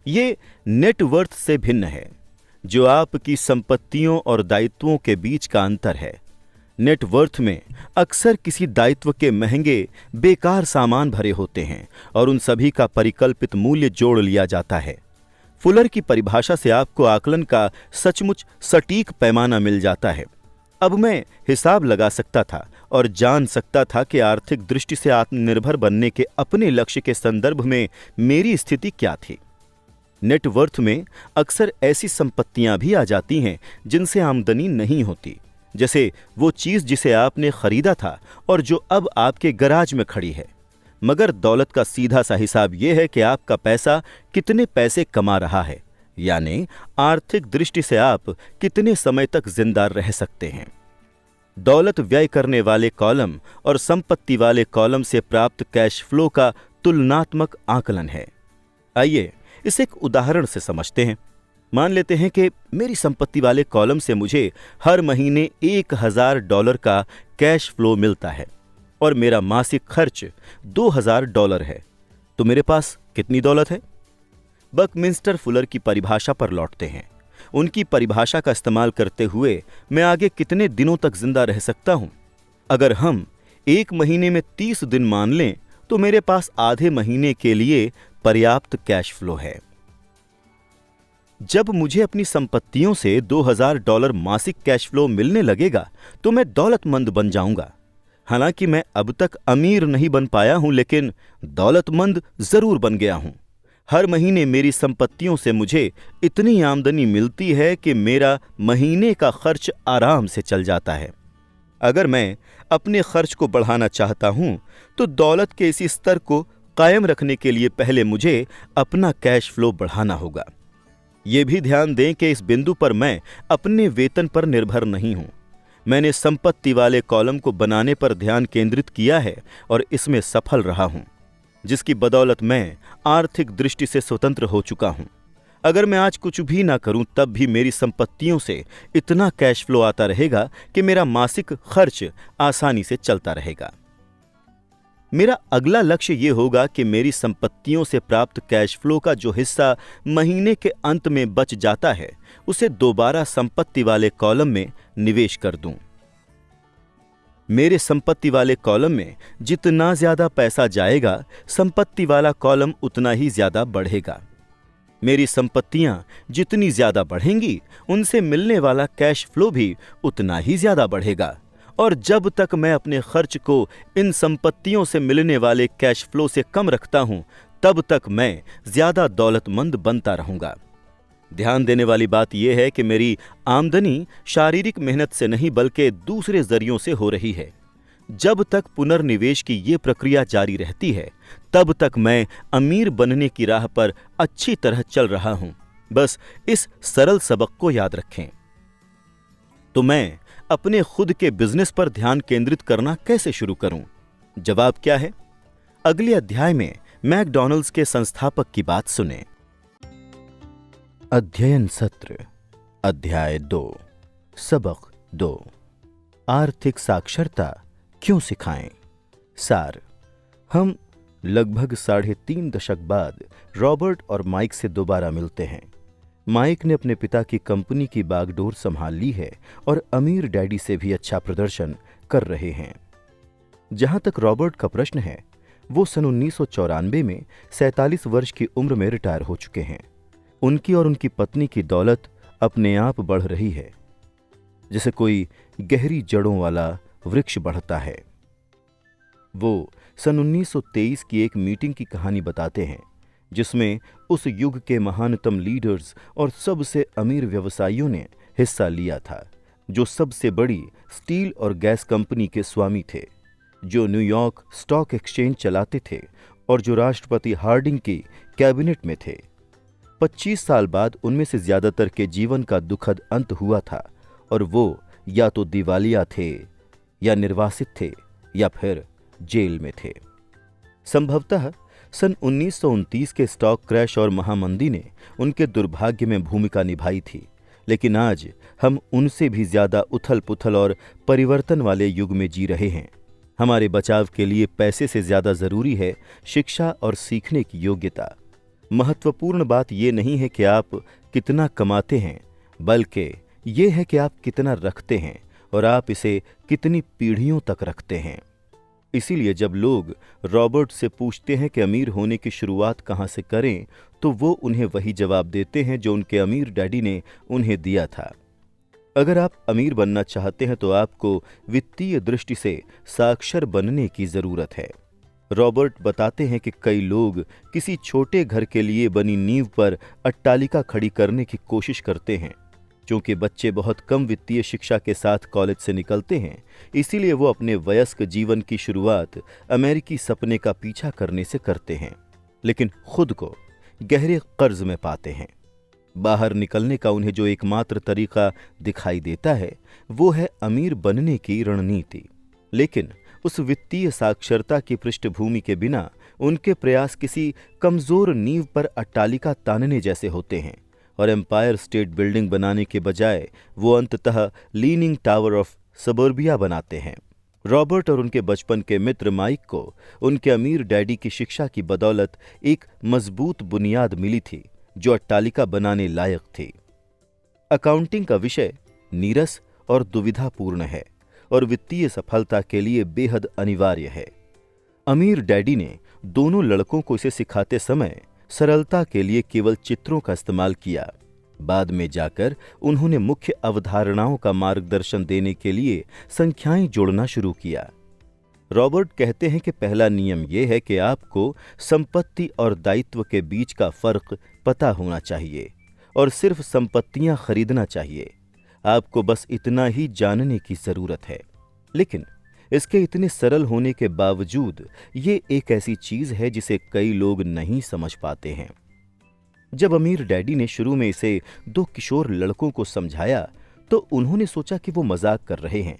ये नेटवर्थ से भिन्न है, जो आपकी संपत्तियों और दायित्वों के बीच का अंतर है। नेटवर्थ में अक्सर किसी दायित्व के महंगे बेकार सामान भरे होते हैं और उन सभी का परिकल्पित मूल्य जोड़ लिया जाता है। फुलर की परिभाषा से आपको आकलन का सचमुच सटीक पैमाना मिल जाता है। अब मैं हिसाब लगा सकता था और जान सकता था कि आर्थिक दृष्टि से आत्मनिर्भर बनने के अपने लक्ष्य के संदर्भ में मेरी स्थिति क्या थी। नेटवर्थ में अक्सर ऐसी संपत्तियां भी आ जाती हैं जिनसे आमदनी नहीं होती, जैसे वो चीज जिसे आपने खरीदा था और जो अब आपके गराज में खड़ी है। मगर दौलत का सीधा सा हिसाब यह है कि आपका पैसा कितने पैसे कमा रहा है, यानी आर्थिक दृष्टि से आप कितने समय तक जिंदा रह सकते हैं। दौलत व्यय करने वाले कॉलम और संपत्ति वाले कॉलम से प्राप्त कैश फ्लो का तुलनात्मक आकलन है। आइए इसे एक उदाहरण से समझते हैं। मान लेते हैं कि मेरी संपत्ति वाले कॉलम से मुझे हर महीने $1000 का कैश फ्लो मिलता है और मेरा मासिक खर्च $2000 है, तो मेरे पास कितनी दौलत है? बकमिंस्टर फुलर की परिभाषा पर लौटते हैं। उनकी परिभाषा का इस्तेमाल करते हुए मैं आगे कितने दिनों तक जिंदा रह सकता हूं? अगर हम एक महीने में 30 दिन मान लें तो मेरे पास आधे महीने के लिए पर्याप्त कैश फ्लो है। जब मुझे अपनी संपत्तियों से $2000 मासिक कैश फ्लो मिलने लगेगा तो मैं दौलतमंद बन जाऊंगा। हालांकि मैं अब तक अमीर नहीं बन पाया हूं, लेकिन दौलतमंद जरूर बन गया हूं। हर महीने मेरी संपत्तियों से मुझे इतनी आमदनी मिलती है कि मेरा महीने का खर्च आराम से चल जाता है। अगर मैं अपने खर्च को बढ़ाना चाहता हूं तो दौलत के इसी स्तर को कायम रखने के लिए पहले मुझे अपना कैश फ्लो बढ़ाना होगा। यह भी ध्यान दें कि इस बिंदु पर मैं अपने वेतन पर निर्भर नहीं हूं। मैंने संपत्ति वाले कॉलम को बनाने पर ध्यान केंद्रित किया है और इसमें सफल रहा हूं, जिसकी बदौलत मैं आर्थिक दृष्टि से स्वतंत्र हो चुका हूं। अगर मैं आज कुछ भी ना करूं तब भी मेरी संपत्तियों से इतना कैश फ्लो आता रहेगा कि मेरा मासिक खर्च आसानी से चलता रहेगा। मेरा अगला लक्ष्य यह होगा कि मेरी संपत्तियों से प्राप्त कैश फ्लो का जो हिस्सा महीने के अंत में बच जाता है उसे दोबारा संपत्ति वाले कॉलम में निवेश कर दूं। मेरे संपत्ति वाले कॉलम में जितना ज्यादा पैसा जाएगा, संपत्ति वाला कॉलम उतना ही ज्यादा बढ़ेगा। मेरी संपत्तियां जितनी ज्यादा बढ़ेंगी, उनसे मिलने वाला कैश फ्लो भी उतना ही ज्यादा बढ़ेगा। और जब तक मैं अपने खर्च को इन संपत्तियों से मिलने वाले कैश फ्लो से कम रखता हूं, तब तक मैं ज्यादा दौलतमंद बनता रहूंगा। ध्यान देने वाली बात यह है कि मेरी आमदनी शारीरिक मेहनत से नहीं बल्कि दूसरे जरियों से हो रही है। जब तक पुनर्निवेश की ये प्रक्रिया जारी रहती है, तब तक मैं अमीर बनने की राह पर अच्छी तरह चल रहा हूं। बस इस सरल सबक को याद रखें। तो मैं अपने खुद के बिजनेस पर ध्यान केंद्रित करना कैसे शुरू करूं? जवाब क्या है? अगले अध्याय में मैकडॉनल्ड्स के संस्थापक की बात सुने। अध्ययन सत्र अध्याय 2 सबक 2 आर्थिक साक्षरता क्यों सिखाएं? सार, हम लगभग 3.5 दशक बाद रॉबर्ट और माइक से दोबारा मिलते हैं। माइक ने अपने पिता की कंपनी की बागडोर संभाल ली है और अमीर डैडी से भी अच्छा प्रदर्शन कर रहे हैं। जहां तक रॉबर्ट का प्रश्न है, वो सन 1994 में 47 वर्ष की उम्र में रिटायर हो चुके हैं। उनकी और उनकी पत्नी की दौलत अपने आप बढ़ रही है, जैसे कोई गहरी जड़ों वाला वृक्ष बढ़ता है। वो सन 1923 की एक मीटिंग की कहानी बताते हैं, जिसमें उस युग के महानतम लीडर्स और सबसे अमीर व्यवसायियों ने हिस्सा लिया था, जो सबसे बड़ी स्टील और गैस कंपनी के स्वामी थे, जो न्यूयॉर्क स्टॉक एक्सचेंज चलाते थे और जो राष्ट्रपति हार्डिंग की कैबिनेट में थे। 25 साल बाद उनमें से ज्यादातर के जीवन का दुखद अंत हुआ था और वो या तो दिवालिया थे, या निर्वासित थे, या फिर जेल में थे। संभवतः सन 1929 के स्टॉक क्रैश और महामंदी ने उनके दुर्भाग्य में भूमिका निभाई थी, लेकिन आज हम उनसे भी ज्यादा उथल पुथल और परिवर्तन वाले युग में जी रहे हैं। हमारे बचाव के लिए पैसे से ज्यादा जरूरी है शिक्षा और सीखने की योग्यता। महत्वपूर्ण बात यह नहीं है कि आप कितना कमाते हैं, बल्कि यह है कि आप कितना रखते हैं और आप इसे कितनी पीढ़ियों तक रखते हैं। इसीलिए जब लोग रॉबर्ट से पूछते हैं कि अमीर होने की शुरुआत कहां से करें, तो वो उन्हें वही जवाब देते हैं जो उनके अमीर डैडी ने उन्हें दिया था। अगर आप अमीर बनना चाहते हैं तो आपको वित्तीय दृष्टि से साक्षर बनने की जरूरत है। रॉबर्ट बताते हैं कि कई लोग किसी छोटे घर के लिए बनी नींव पर अट्टालिका खड़ी करने की कोशिश करते हैं। क्योंकि बच्चे बहुत कम वित्तीय शिक्षा के साथ कॉलेज से निकलते हैं, इसीलिए वो अपने वयस्क जीवन की शुरुआत अमेरिकी सपने का पीछा करने से करते हैं, लेकिन खुद को गहरे कर्ज में पाते हैं। बाहर निकलने का उन्हें जो एकमात्र तरीका दिखाई देता है, वो है अमीर बनने की रणनीति। लेकिन उस वित्तीय साक्षरता की पृष्ठभूमि के बिना उनके प्रयास किसी कमजोर नींव पर अट्टालिका तानने जैसे होते हैं और एम्पायर स्टेट बिल्डिंग बनाने के बजाय वो अंततः लीनिंग टावर ऑफ सबर्बिया बनाते हैं। रॉबर्ट और उनके बचपन के मित्र माइक को उनके अमीर डैडी की शिक्षा की बदौलत एक मजबूत बुनियाद मिली थी जो अट्टालिका बनाने लायक थी। अकाउंटिंग का विषय नीरस और दुविधापूर्ण है और वित्तीय सफलता के लिए बेहद अनिवार्य है। अमीर डैडी ने दोनों लड़कों को इसे सिखाते समय सरलता के लिए केवल चित्रों का इस्तेमाल किया। बाद में जाकर उन्होंने मुख्य अवधारणाओं का मार्गदर्शन देने के लिए संख्याएं जोड़ना शुरू किया। रॉबर्ट कहते हैं कि पहला नियम यह है कि आपको संपत्ति और दायित्व के बीच का फर्क पता होना चाहिए और सिर्फ संपत्तियां खरीदना चाहिए। आपको बस इतना ही जानने की जरूरत है। लेकिन इसके इतने सरल होने के बावजूद ये एक ऐसी चीज है जिसे कई लोग नहीं समझ पाते हैं। जब अमीर डैडी ने शुरू में इसे 2 किशोर लड़कों को समझाया तो उन्होंने सोचा कि वो मजाक कर रहे हैं।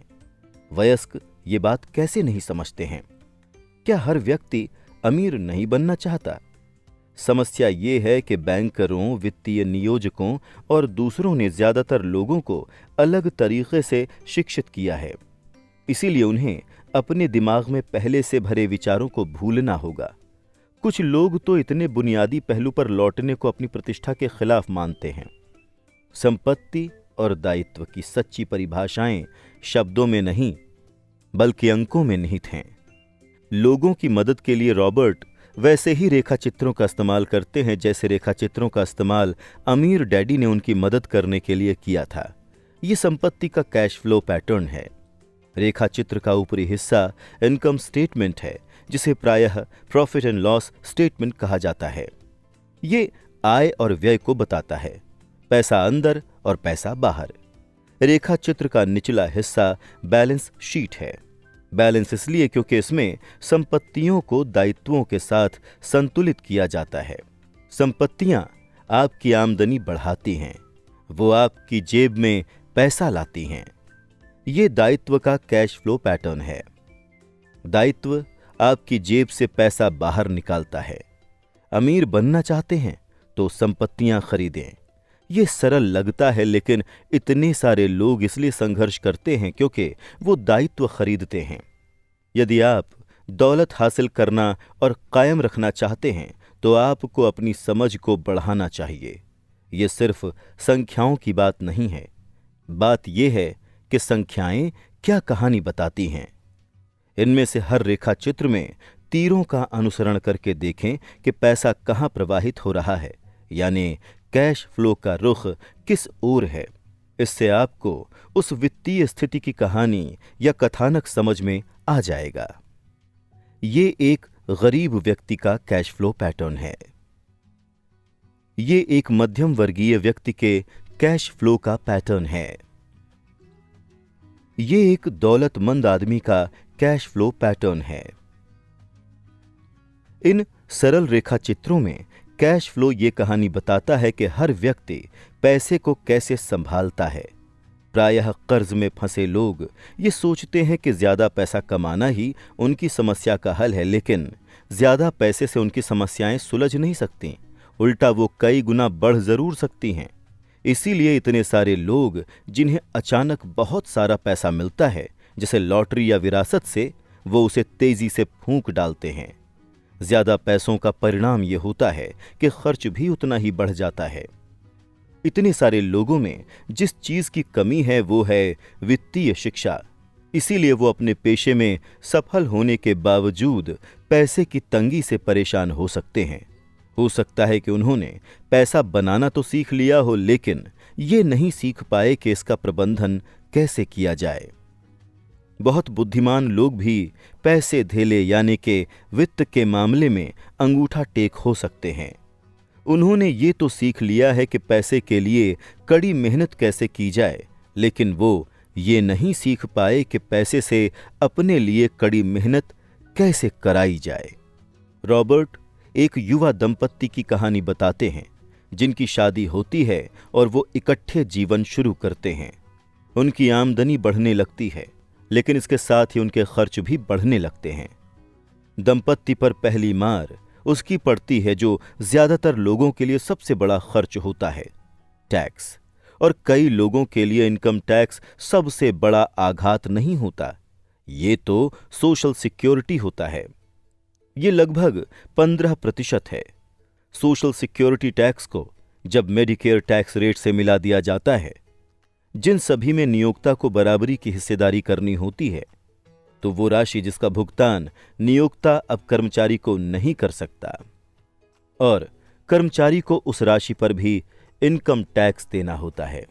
वयस्क ये बात कैसे नहीं समझते हैं? क्या हर व्यक्ति अमीर नहीं बनना चाहता? समस्या ये है कि बैंकरों, वित्तीय नियोजकों और दूसरों ने ज्यादातर लोगों को अलग तरीके से शिक्षित किया है। इसीलिए उन्हें अपने दिमाग में पहले से भरे विचारों को भूलना होगा। कुछ लोग तो इतने बुनियादी पहलू पर लौटने को अपनी प्रतिष्ठा के खिलाफ मानते हैं। संपत्ति और दायित्व की सच्ची परिभाषाएं शब्दों में नहीं, बल्कि अंकों में निहित हैं। लोगों की मदद के लिए रॉबर्ट वैसे ही रेखा चित्रों का इस्तेमाल करते हैं जैसे रेखा चित्रों का इस्तेमाल अमीर डैडी ने उनकी मदद करने के लिए किया था। ये संपत्ति का कैश फ्लो पैटर्न है। रेखा चित्र का ऊपरी हिस्सा इनकम स्टेटमेंट है, जिसे प्रायः प्रॉफिट एंड लॉस स्टेटमेंट कहा जाता है। ये आय और व्यय को बताता है, पैसा अंदर और पैसा बाहर। रेखा चित्र का निचला हिस्सा बैलेंस शीट है। बैलेंस इसलिए क्योंकि इसमें संपत्तियों को दायित्वों के साथ संतुलित किया जाता है। संपत्तियां आपकी आमदनी बढ़ाती हैं, वो आपकी जेब में पैसा लाती हैं। ये दायित्व का कैश फ्लो पैटर्न है। दायित्व आपकी जेब से पैसा बाहर निकालता है। अमीर बनना चाहते हैं तो संपत्तियां खरीदें। ये सरल लगता है, लेकिन इतने सारे लोग इसलिए संघर्ष करते हैं क्योंकि वो दायित्व खरीदते हैं। यदि आप दौलत हासिल करना और कायम रखना चाहते हैं तो आपको अपनी समझ को बढ़ाना चाहिए। ये सिर्फ संख्याओं की बात नहीं है। बात यह है कि संख्याएं क्या कहानी बताती हैं। इनमें से हर रेखा चित्र में तीरों का अनुसरण करके देखें कि पैसा कहां प्रवाहित हो रहा है, यानी कैश फ्लो का रुख किस ओर है। इससे आपको उस वित्तीय स्थिति की कहानी या कथानक समझ में आ जाएगा। ये एक गरीब व्यक्ति का कैश फ्लो पैटर्न है। ये एक मध्यम वर्गीय व्यक्ति के कैश फ्लो का पैटर्न है। ये एक दौलतमंद आदमी का कैश फ्लो पैटर्न है। इन सरल रेखा चित्रों में कैश फ्लो ये कहानी बताता है कि हर व्यक्ति पैसे को कैसे संभालता है। प्रायः कर्ज में फंसे लोग ये सोचते हैं कि ज्यादा पैसा कमाना ही उनकी समस्या का हल है, लेकिन ज्यादा पैसे से उनकी समस्याएं सुलझ नहीं सकती। उल्टा वो कई गुना बढ़ जरूर सकती हैं। इसीलिए इतने सारे लोग जिन्हें अचानक बहुत सारा पैसा मिलता है, जैसे लॉटरी या विरासत से, वो उसे तेजी से फूंक डालते हैं। ज्यादा पैसों का परिणाम यह होता है कि खर्च भी उतना ही बढ़ जाता है। इतने सारे लोगों में जिस चीज की कमी है वो है वित्तीय शिक्षा। इसीलिए वो अपने पेशे में सफल होने के बावजूद पैसे की तंगी से परेशान हो सकते हैं। हो सकता है कि उन्होंने पैसा बनाना तो सीख लिया हो, लेकिन ये नहीं सीख पाए कि इसका प्रबंधन कैसे किया जाए। बहुत बुद्धिमान लोग भी पैसे धेले यानी कि वित्त के मामले में अंगूठा टेक हो सकते हैं। उन्होंने ये तो सीख लिया है कि पैसे के लिए कड़ी मेहनत कैसे की जाए, लेकिन वो ये नहीं सीख पाए कि पैसे से अपने लिए कड़ी मेहनत कैसे कराई जाए। रॉबर्ट एक युवा दंपत्ति की कहानी बताते हैं जिनकी शादी होती है और वो इकट्ठे जीवन शुरू करते हैं। उनकी आमदनी बढ़ने लगती है, लेकिन इसके साथ ही उनके खर्च भी बढ़ने लगते हैं। दंपत्ति पर पहली मार उसकी पड़ती है जो ज्यादातर लोगों के लिए सबसे बड़ा खर्च होता है, टैक्स। और कई लोगों के लिए इनकम टैक्स सबसे बड़ा आघात नहीं होता, ये तो सोशल सिक्योरिटी होता है। ये लगभग 15% है। सोशल सिक्योरिटी टैक्स को जब मेडिकेयर टैक्स रेट से मिला दिया जाता है, जिन सभी में नियोक्ता को बराबरी की हिस्सेदारी करनी होती है, तो वो राशि जिसका भुगतान नियोक्ता अब कर्मचारी को नहीं कर सकता, और कर्मचारी को उस राशि पर भी इनकम टैक्स देना होता है।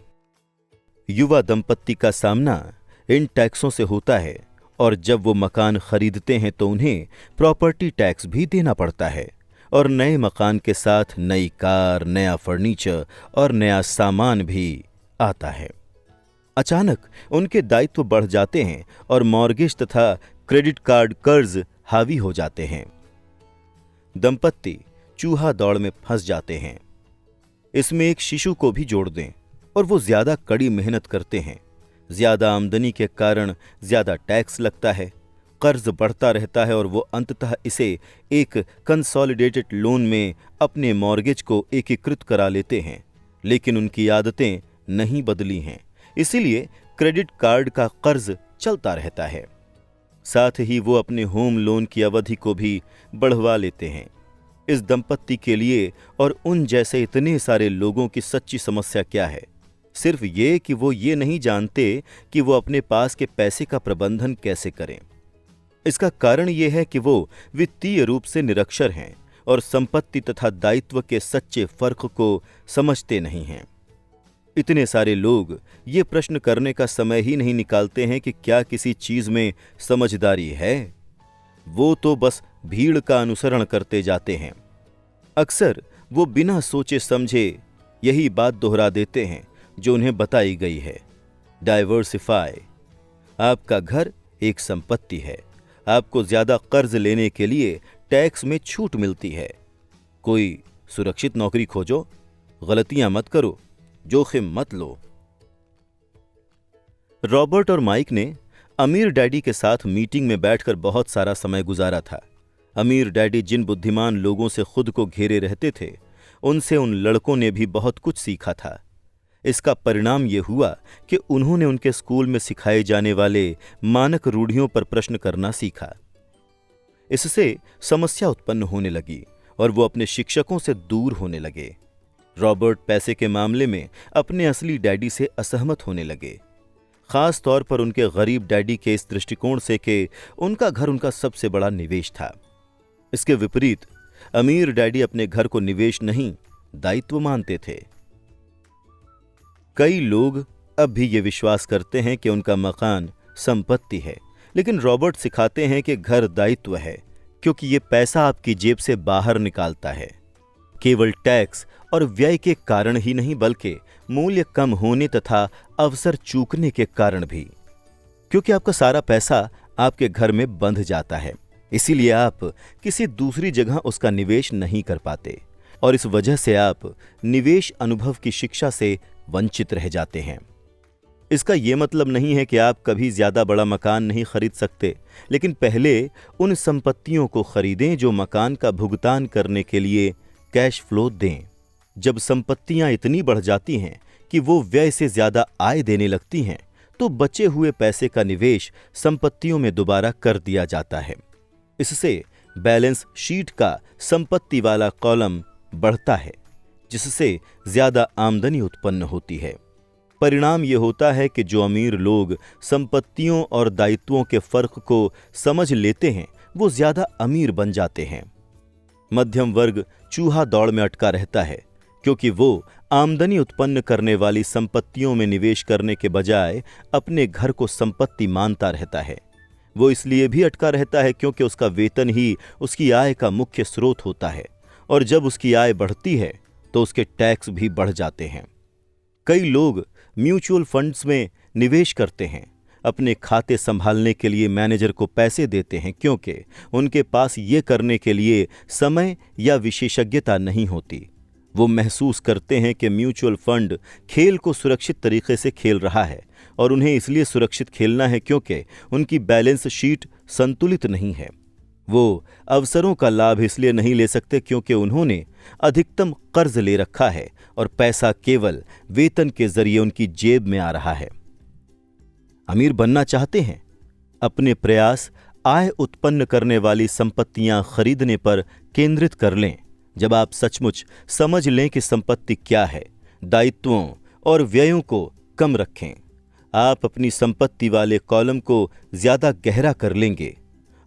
युवा दंपत्ति का सामना इन टैक्सों से होता है, और जब वो मकान खरीदते हैं तो उन्हें प्रॉपर्टी टैक्स भी देना पड़ता है, और नए मकान के साथ नई कार, नया फर्नीचर और नया सामान भी आता है। अचानक उनके दायित्व बढ़ जाते हैं और मॉर्गेज तथा क्रेडिट कार्ड कर्ज हावी हो जाते हैं। दंपत्ति चूहा दौड़ में फंस जाते हैं। इसमें एक शिशु को भी जोड़ दें और वो ज्यादा कड़ी मेहनत करते हैं। ज्यादा आमदनी के कारण ज्यादा टैक्स लगता है, कर्ज बढ़ता रहता है और वो अंततः इसे एक कंसोलिडेटेड लोन में अपने मॉर्गेज को एकीकृत करा लेते हैं। लेकिन उनकी आदतें नहीं बदली हैं, इसीलिए क्रेडिट कार्ड का कर्ज चलता रहता है। साथ ही वो अपने होम लोन की अवधि को भी बढ़वा लेते हैं। इस दंपत्ति के लिए और उन जैसे इतने सारे लोगों की सच्ची समस्या क्या है? सिर्फ ये कि वो ये नहीं जानते कि वो अपने पास के पैसे का प्रबंधन कैसे करें। इसका कारण ये है कि वो वित्तीय रूप से निरक्षर हैं और संपत्ति तथा दायित्व के सच्चे फर्क को समझते नहीं हैं। इतने सारे लोग ये प्रश्न करने का समय ही नहीं निकालते हैं कि क्या किसी चीज में समझदारी है। वो तो बस भीड़ का अनुसरण करते जाते हैं। अक्सर वो बिना सोचे समझे यही बात दोहरा देते हैं जो उन्हें बताई गई है। डाइवर्सिफाई। आपका घर एक संपत्ति है। आपको ज्यादा कर्ज लेने के लिए टैक्स में छूट मिलती है। कोई सुरक्षित नौकरी खोजो, गलतियां मत करो, जोखिम मत लो। रॉबर्ट और माइक ने अमीर डैडी के साथ मीटिंग में बैठकर बहुत सारा समय गुजारा था। अमीर डैडी जिन बुद्धिमान लोगों से खुद को घेरे रहते थे, उनसे उन लड़कों ने भी बहुत कुछ सीखा था। इसका परिणाम यह हुआ कि उन्होंने उनके स्कूल में सिखाए जाने वाले मानक रूढ़ियों पर प्रश्न करना सीखा। इससे समस्या उत्पन्न होने लगी और वो अपने शिक्षकों से दूर होने लगे। रॉबर्ट पैसे के मामले में अपने असली डैडी से असहमत होने लगे, खास तौर पर उनके गरीब डैडी के इस दृष्टिकोण से कि उनका घर उनका सबसे बड़ा निवेश था। इसके विपरीत अमीर डैडी अपने घर को निवेश नहीं, दायित्व मानते थे। कई लोग अब भी ये विश्वास करते हैं कि उनका मकान संपत्ति है, लेकिन रॉबर्ट सिखाते हैं कि घर दायित्व है, क्योंकि ये पैसा आपकी जेब से बाहर निकालता है। केवल टैक्स और व्यय के कारण ही नहीं, बल्कि मूल्य कम होने तथा अवसर चूकने के कारण भी, क्योंकि आपका सारा पैसा आपके घर में बंध जाता है। इसीलिए आप किसी दूसरी जगह उसका निवेश नहीं कर पाते और इस वजह से आप निवेश अनुभव की शिक्षा से वंचित रह जाते हैं। इसका यह मतलब नहीं है कि आप कभी ज्यादा बड़ा मकान नहीं खरीद सकते, लेकिन पहले उन संपत्तियों को खरीदें जो मकान का भुगतान करने के लिए कैश फ्लो दें। जब संपत्तियां इतनी बढ़ जाती हैं कि वो व्यय से ज्यादा आय देने लगती हैं, तो बचे हुए पैसे का निवेश संपत्तियों में दोबारा कर दिया जाता है। इससे बैलेंस शीट का संपत्ति वाला कॉलम बढ़ता है, जिससे ज्यादा आमदनी उत्पन्न होती है। परिणाम यह होता है कि जो अमीर लोग संपत्तियों और दायित्वों के फर्क को समझ लेते हैं, वो ज्यादा अमीर बन जाते हैं। मध्यम वर्ग चूहा दौड़ में अटका रहता है, क्योंकि वो आमदनी उत्पन्न करने वाली संपत्तियों में निवेश करने के बजाय अपने घर को संपत्ति मानता रहता है। वो इसलिए भी अटका रहता है क्योंकि उसका वेतन ही उसकी आय का मुख्य स्रोत होता है, और जब उसकी आय बढ़ती है तो उसके टैक्स भी बढ़ जाते हैं। कई लोग म्यूचुअल फंड्स में निवेश करते हैं, अपने खाते संभालने के लिए मैनेजर को पैसे देते हैं, क्योंकि उनके पास ये करने के लिए समय या विशेषज्ञता नहीं होती। वो महसूस करते हैं कि म्यूचुअल फंड खेल को सुरक्षित तरीके से खेल रहा है, और उन्हें इसलिए सुरक्षित खेलना है क्योंकि उनकी बैलेंस शीट संतुलित नहीं है। वो अवसरों का लाभ इसलिए नहीं ले सकते क्योंकि उन्होंने अधिकतम कर्ज ले रखा है और पैसा केवल वेतन के जरिए उनकी जेब में आ रहा है। अमीर बनना चाहते हैं? अपने प्रयास आय उत्पन्न करने वाली संपत्तियां खरीदने पर केंद्रित कर लें। जब आप सचमुच समझ लें कि संपत्ति क्या है, दायित्वों और व्ययों को कम रखें, आप अपनी संपत्ति वाले कॉलम को ज्यादा गहरा कर लेंगे।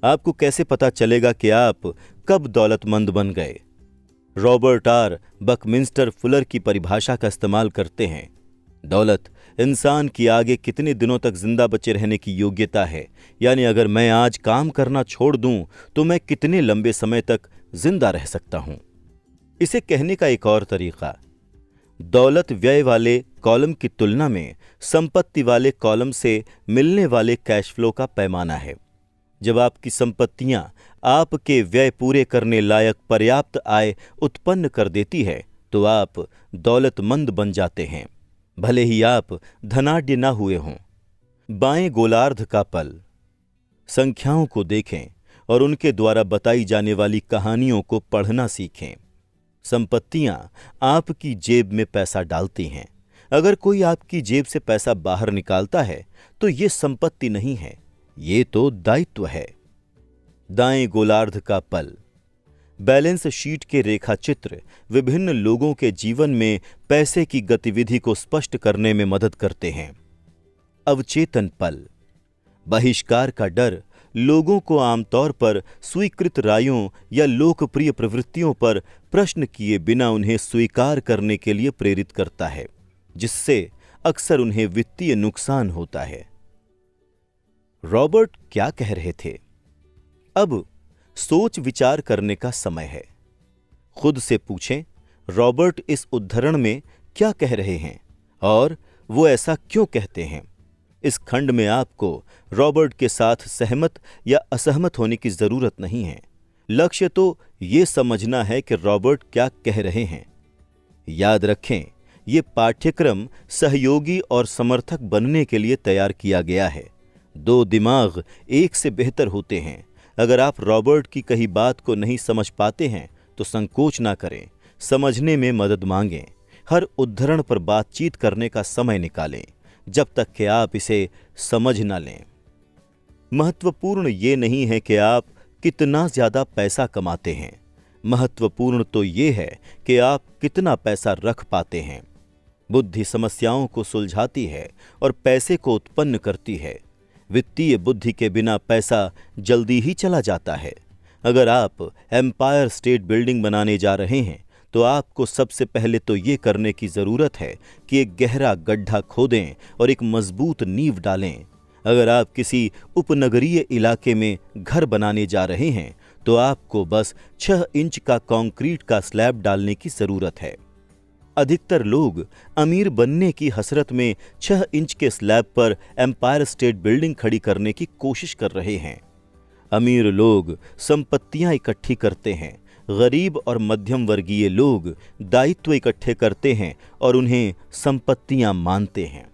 आपको कैसे पता चलेगा कि आप कब दौलतमंद बन गए? रॉबर्ट आर बकमिंस्टर फुलर की परिभाषा का इस्तेमाल करते हैं। दौलत इंसान की आगे कितने दिनों तक जिंदा बचे रहने की योग्यता है, यानी अगर मैं आज काम करना छोड़ दूं तो मैं कितने लंबे समय तक जिंदा रह सकता हूं। इसे कहने का एक और तरीका, दौलत व्यय वाले कॉलम की तुलना में संपत्ति वाले कॉलम से मिलने वाले कैश फ्लो का पैमाना है। जब आपकी संपत्तियां आपके व्यय पूरे करने लायक पर्याप्त आय उत्पन्न कर देती है, तो आप दौलतमंद बन जाते हैं, भले ही आप धनाढ्य ना हुए हों। बाएं गोलार्ध का पल। संख्याओं को देखें और उनके द्वारा बताई जाने वाली कहानियों को पढ़ना सीखें। संपत्तियां आपकी जेब में पैसा डालती हैं। अगर कोई आपकी जेब से पैसा बाहर निकालता है तो ये संपत्ति नहीं है, ये तो दायित्व है। दाएं गोलार्ध का पल। बैलेंस शीट के रेखा चित्र विभिन्न लोगों के जीवन में पैसे की गतिविधि को स्पष्ट करने में मदद करते हैं। अवचेतन पल। बहिष्कार का डर लोगों को आमतौर पर स्वीकृत रायों या लोकप्रिय प्रवृत्तियों पर प्रश्न किए बिना उन्हें स्वीकार करने के लिए प्रेरित करता है, जिससे अक्सर उन्हें वित्तीय नुकसान होता है। रॉबर्ट क्या कह रहे थे? अब सोच विचार करने का समय है। खुद से पूछें, रॉबर्ट इस उद्धरण में क्या कह रहे हैं और वो ऐसा क्यों कहते हैं? इस खंड में आपको रॉबर्ट के साथ सहमत या असहमत होने की जरूरत नहीं है। लक्ष्य तो ये समझना है कि रॉबर्ट क्या कह रहे हैं। याद रखें, ये पाठ्यक्रम सहयोगी और समर्थक बनने के लिए तैयार किया गया है। दो दिमाग एक से बेहतर होते हैं। अगर आप रॉबर्ट की कही बात को नहीं समझ पाते हैं तो संकोच ना करें, समझने में मदद मांगें। हर उद्धरण पर बातचीत करने का समय निकालें जब तक कि आप इसे समझ ना लें। महत्वपूर्ण ये नहीं है कि आप कितना ज्यादा पैसा कमाते हैं, महत्वपूर्ण तो ये है कि आप कितना पैसा रख पाते हैं। बुद्धि समस्याओं को सुलझाती है और पैसे को उत्पन्न करती है। वित्तीय बुद्धि के बिना पैसा जल्दी ही चला जाता है। अगर आप एम्पायर स्टेट बिल्डिंग बनाने जा रहे हैं तो आपको सबसे पहले तो ये करने की जरूरत है कि एक गहरा गड्ढा खोदें और एक मजबूत नींव डालें। अगर आप किसी उपनगरीय इलाके में घर बनाने जा रहे हैं तो आपको बस 6 इंच का कंक्रीट का स्लैब डालने की जरूरत है। अधिकतर लोग अमीर बनने की हसरत में 6 इंच के स्लैब पर एम्पायर स्टेट बिल्डिंग खड़ी करने की कोशिश कर रहे हैं। अमीर लोग संपत्तियां इकट्ठी करते हैं, गरीब और मध्यम वर्गीय लोग दायित्व इकट्ठे करते हैं और उन्हें संपत्तियां मानते हैं।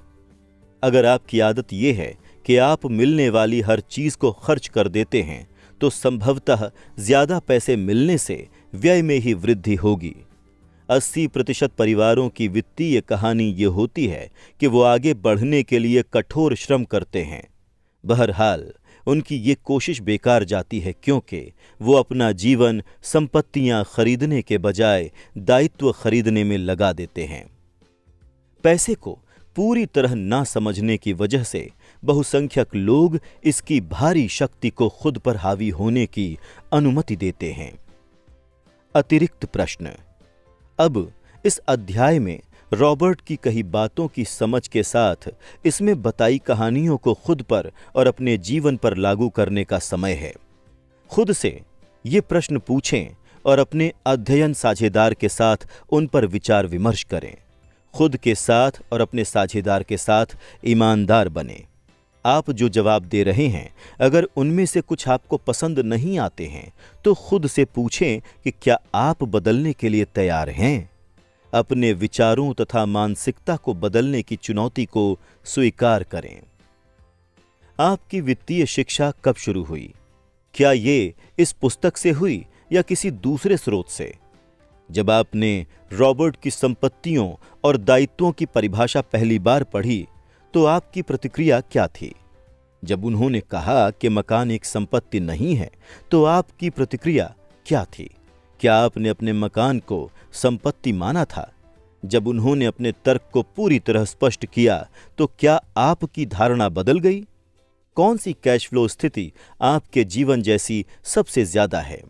अगर आपकी आदत यह है कि आप मिलने वाली हर चीज को खर्च कर देते हैं तो संभवतः ज्यादा पैसे मिलने से व्यय में ही वृद्धि होगी। 80% परिवारों की वित्तीय कहानी ये होती है कि वो आगे बढ़ने के लिए कठोर श्रम करते हैं। बहरहाल उनकी ये कोशिश बेकार जाती है क्योंकि वो अपना जीवन संपत्तियां खरीदने के बजाय दायित्व खरीदने में लगा देते हैं। पैसे को पूरी तरह ना समझने की वजह से बहुसंख्यक लोग इसकी भारी शक्ति को खुद पर हावी होने की अनुमति देते हैं। अतिरिक्त प्रश्न। अब इस अध्याय में रॉबर्ट की कही बातों की समझ के साथ इसमें बताई कहानियों को खुद पर और अपने जीवन पर लागू करने का समय है। खुद से ये प्रश्न पूछें और अपने अध्ययन साझेदार के साथ उन पर विचार विमर्श करें। खुद के साथ और अपने साझेदार के साथ ईमानदार बने। आप जो जवाब दे रहे हैं, अगर उनमें से कुछ आपको पसंद नहीं आते हैं तो खुद से पूछें कि क्या आप बदलने के लिए तैयार हैं। अपने विचारों तथा मानसिकता को बदलने की चुनौती को स्वीकार करें। आपकी वित्तीय शिक्षा कब शुरू हुई? क्या ये इस पुस्तक से हुई या किसी दूसरे स्रोत से? जब आपने रॉबर्ट की संपत्तियों और दायित्वों की परिभाषा पहली बार पढ़ी तो आपकी प्रतिक्रिया क्या थी? जब उन्होंने कहा कि मकान एक संपत्ति नहीं है तो आपकी प्रतिक्रिया क्या थी? क्या आपने अपने मकान को संपत्ति माना था? जब उन्होंने अपने तर्क को पूरी तरह स्पष्ट किया तो क्या आपकी धारणा बदल गई? कौन सी कैश फ्लो स्थिति आपके जीवन जैसी सबसे ज्यादा है?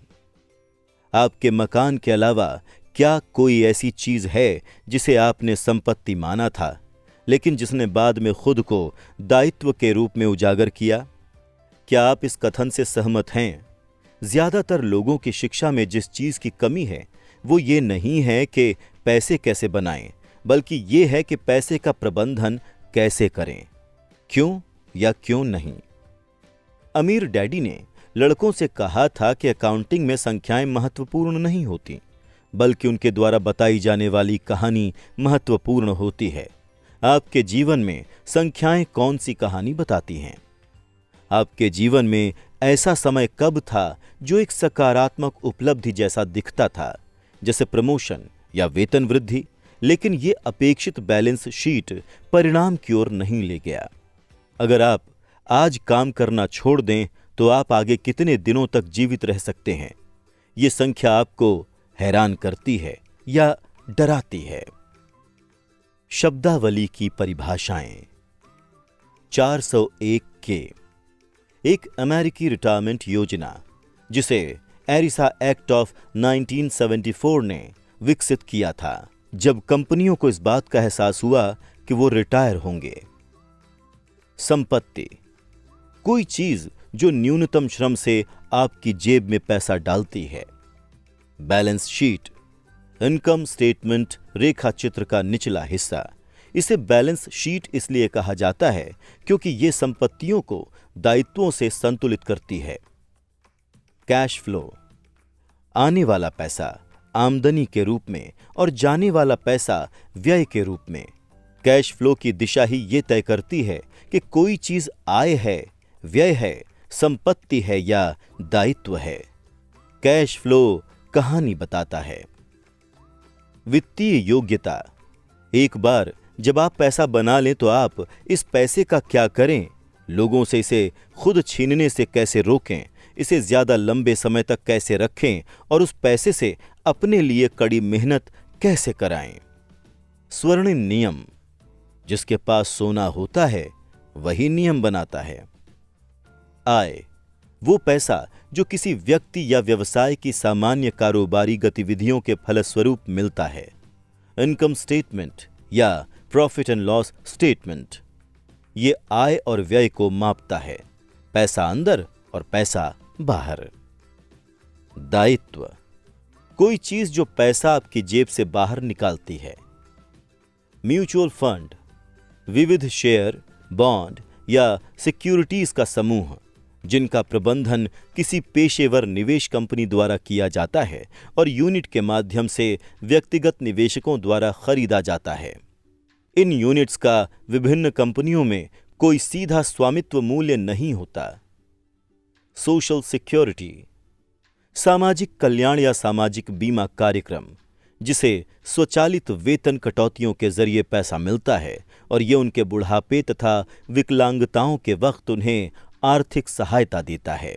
आपके मकान के अलावा क्या कोई ऐसी चीज है जिसे आपने संपत्ति माना था लेकिन जिसने बाद में खुद को दायित्व के रूप में उजागर किया? क्या आप इस कथन से सहमत हैं? ज्यादातर लोगों की शिक्षा में जिस चीज की कमी है वो ये नहीं है कि पैसे कैसे बनाएं, बल्कि ये है कि पैसे का प्रबंधन कैसे करें, क्यों या क्यों नहीं। अमीर डैडी ने लड़कों से कहा था कि अकाउंटिंग में संख्याएं महत्वपूर्ण नहीं होती, बल्कि उनके द्वारा बताई जाने वाली कहानी महत्वपूर्ण होती है। आपके जीवन में संख्याएं कौन सी कहानी बताती हैं? आपके जीवन में ऐसा समय कब था जो एक सकारात्मक उपलब्धि जैसा दिखता था, जैसे प्रमोशन या वेतन वृद्धि, लेकिन ये अपेक्षित बैलेंस शीट परिणाम की ओर नहीं ले गया? अगर आप आज काम करना छोड़ दें तो आप आगे कितने दिनों तक जीवित रह सकते हैं? ये संख्या आपको हैरान करती है या डराती है? शब्दावली की परिभाषाएं। 401 के एक अमेरिकी रिटायरमेंट योजना जिसे एरिसा एक्ट ऑफ 1974 ने विकसित किया था, जब कंपनियों को इस बात का एहसास हुआ कि वो रिटायर होंगे। संपत्ति, कोई चीज जो न्यूनतम श्रम से आपकी जेब में पैसा डालती है। बैलेंस शीट, इनकम स्टेटमेंट रेखा चित्र का निचला हिस्सा। इसे बैलेंस शीट इसलिए कहा जाता है क्योंकि ये संपत्तियों को दायित्वों से संतुलित करती है। कैश फ्लो, आने वाला पैसा आमदनी के रूप में और जाने वाला पैसा व्यय के रूप में। कैश फ्लो की दिशा ही ये तय करती है कि कोई चीज आय है, व्यय है, संपत्ति है या दायित्व है। कैश फ्लो कहानी बताता है। वित्तीय योग्यता, एक बार जब आप पैसा बना लें तो आप इस पैसे का क्या करें, लोगों से इसे खुद छीनने से कैसे रोकें, इसे ज्यादा लंबे समय तक कैसे रखें और उस पैसे से अपने लिए कड़ी मेहनत कैसे कराएं। स्वर्णिम नियम, जिसके पास सोना होता है वही नियम बनाता है। आय, वो पैसा जो किसी व्यक्ति या व्यवसाय की सामान्य कारोबारी गतिविधियों के फलस्वरूप मिलता है। इनकम स्टेटमेंट या प्रॉफिट एंड लॉस स्टेटमेंट, ये आय और व्यय को मापता है, पैसा अंदर और पैसा बाहर। दायित्व, कोई चीज जो पैसा आपकी जेब से बाहर निकालती है। म्यूचुअल फंड, विविध शेयर, बॉन्ड या सिक्योरिटीज का समूह जिनका प्रबंधन किसी पेशेवर निवेश कंपनी द्वारा किया जाता है और यूनिट के माध्यम से व्यक्तिगत निवेशकों द्वारा खरीदा जाता है। इन यूनिट्स का विभिन्न कंपनियों में कोई सीधा स्वामित्व मूल्य नहीं होता। सोशल सिक्योरिटी, सामाजिक कल्याण या सामाजिक बीमा कार्यक्रम, जिसे स्वचालित वेतन कटौतियों के जरिए पैसा मिलता है और ये उनके बुढ़ापे तथा विकलांगताओं के वक्त उन्हें आर्थिक सहायता देता है।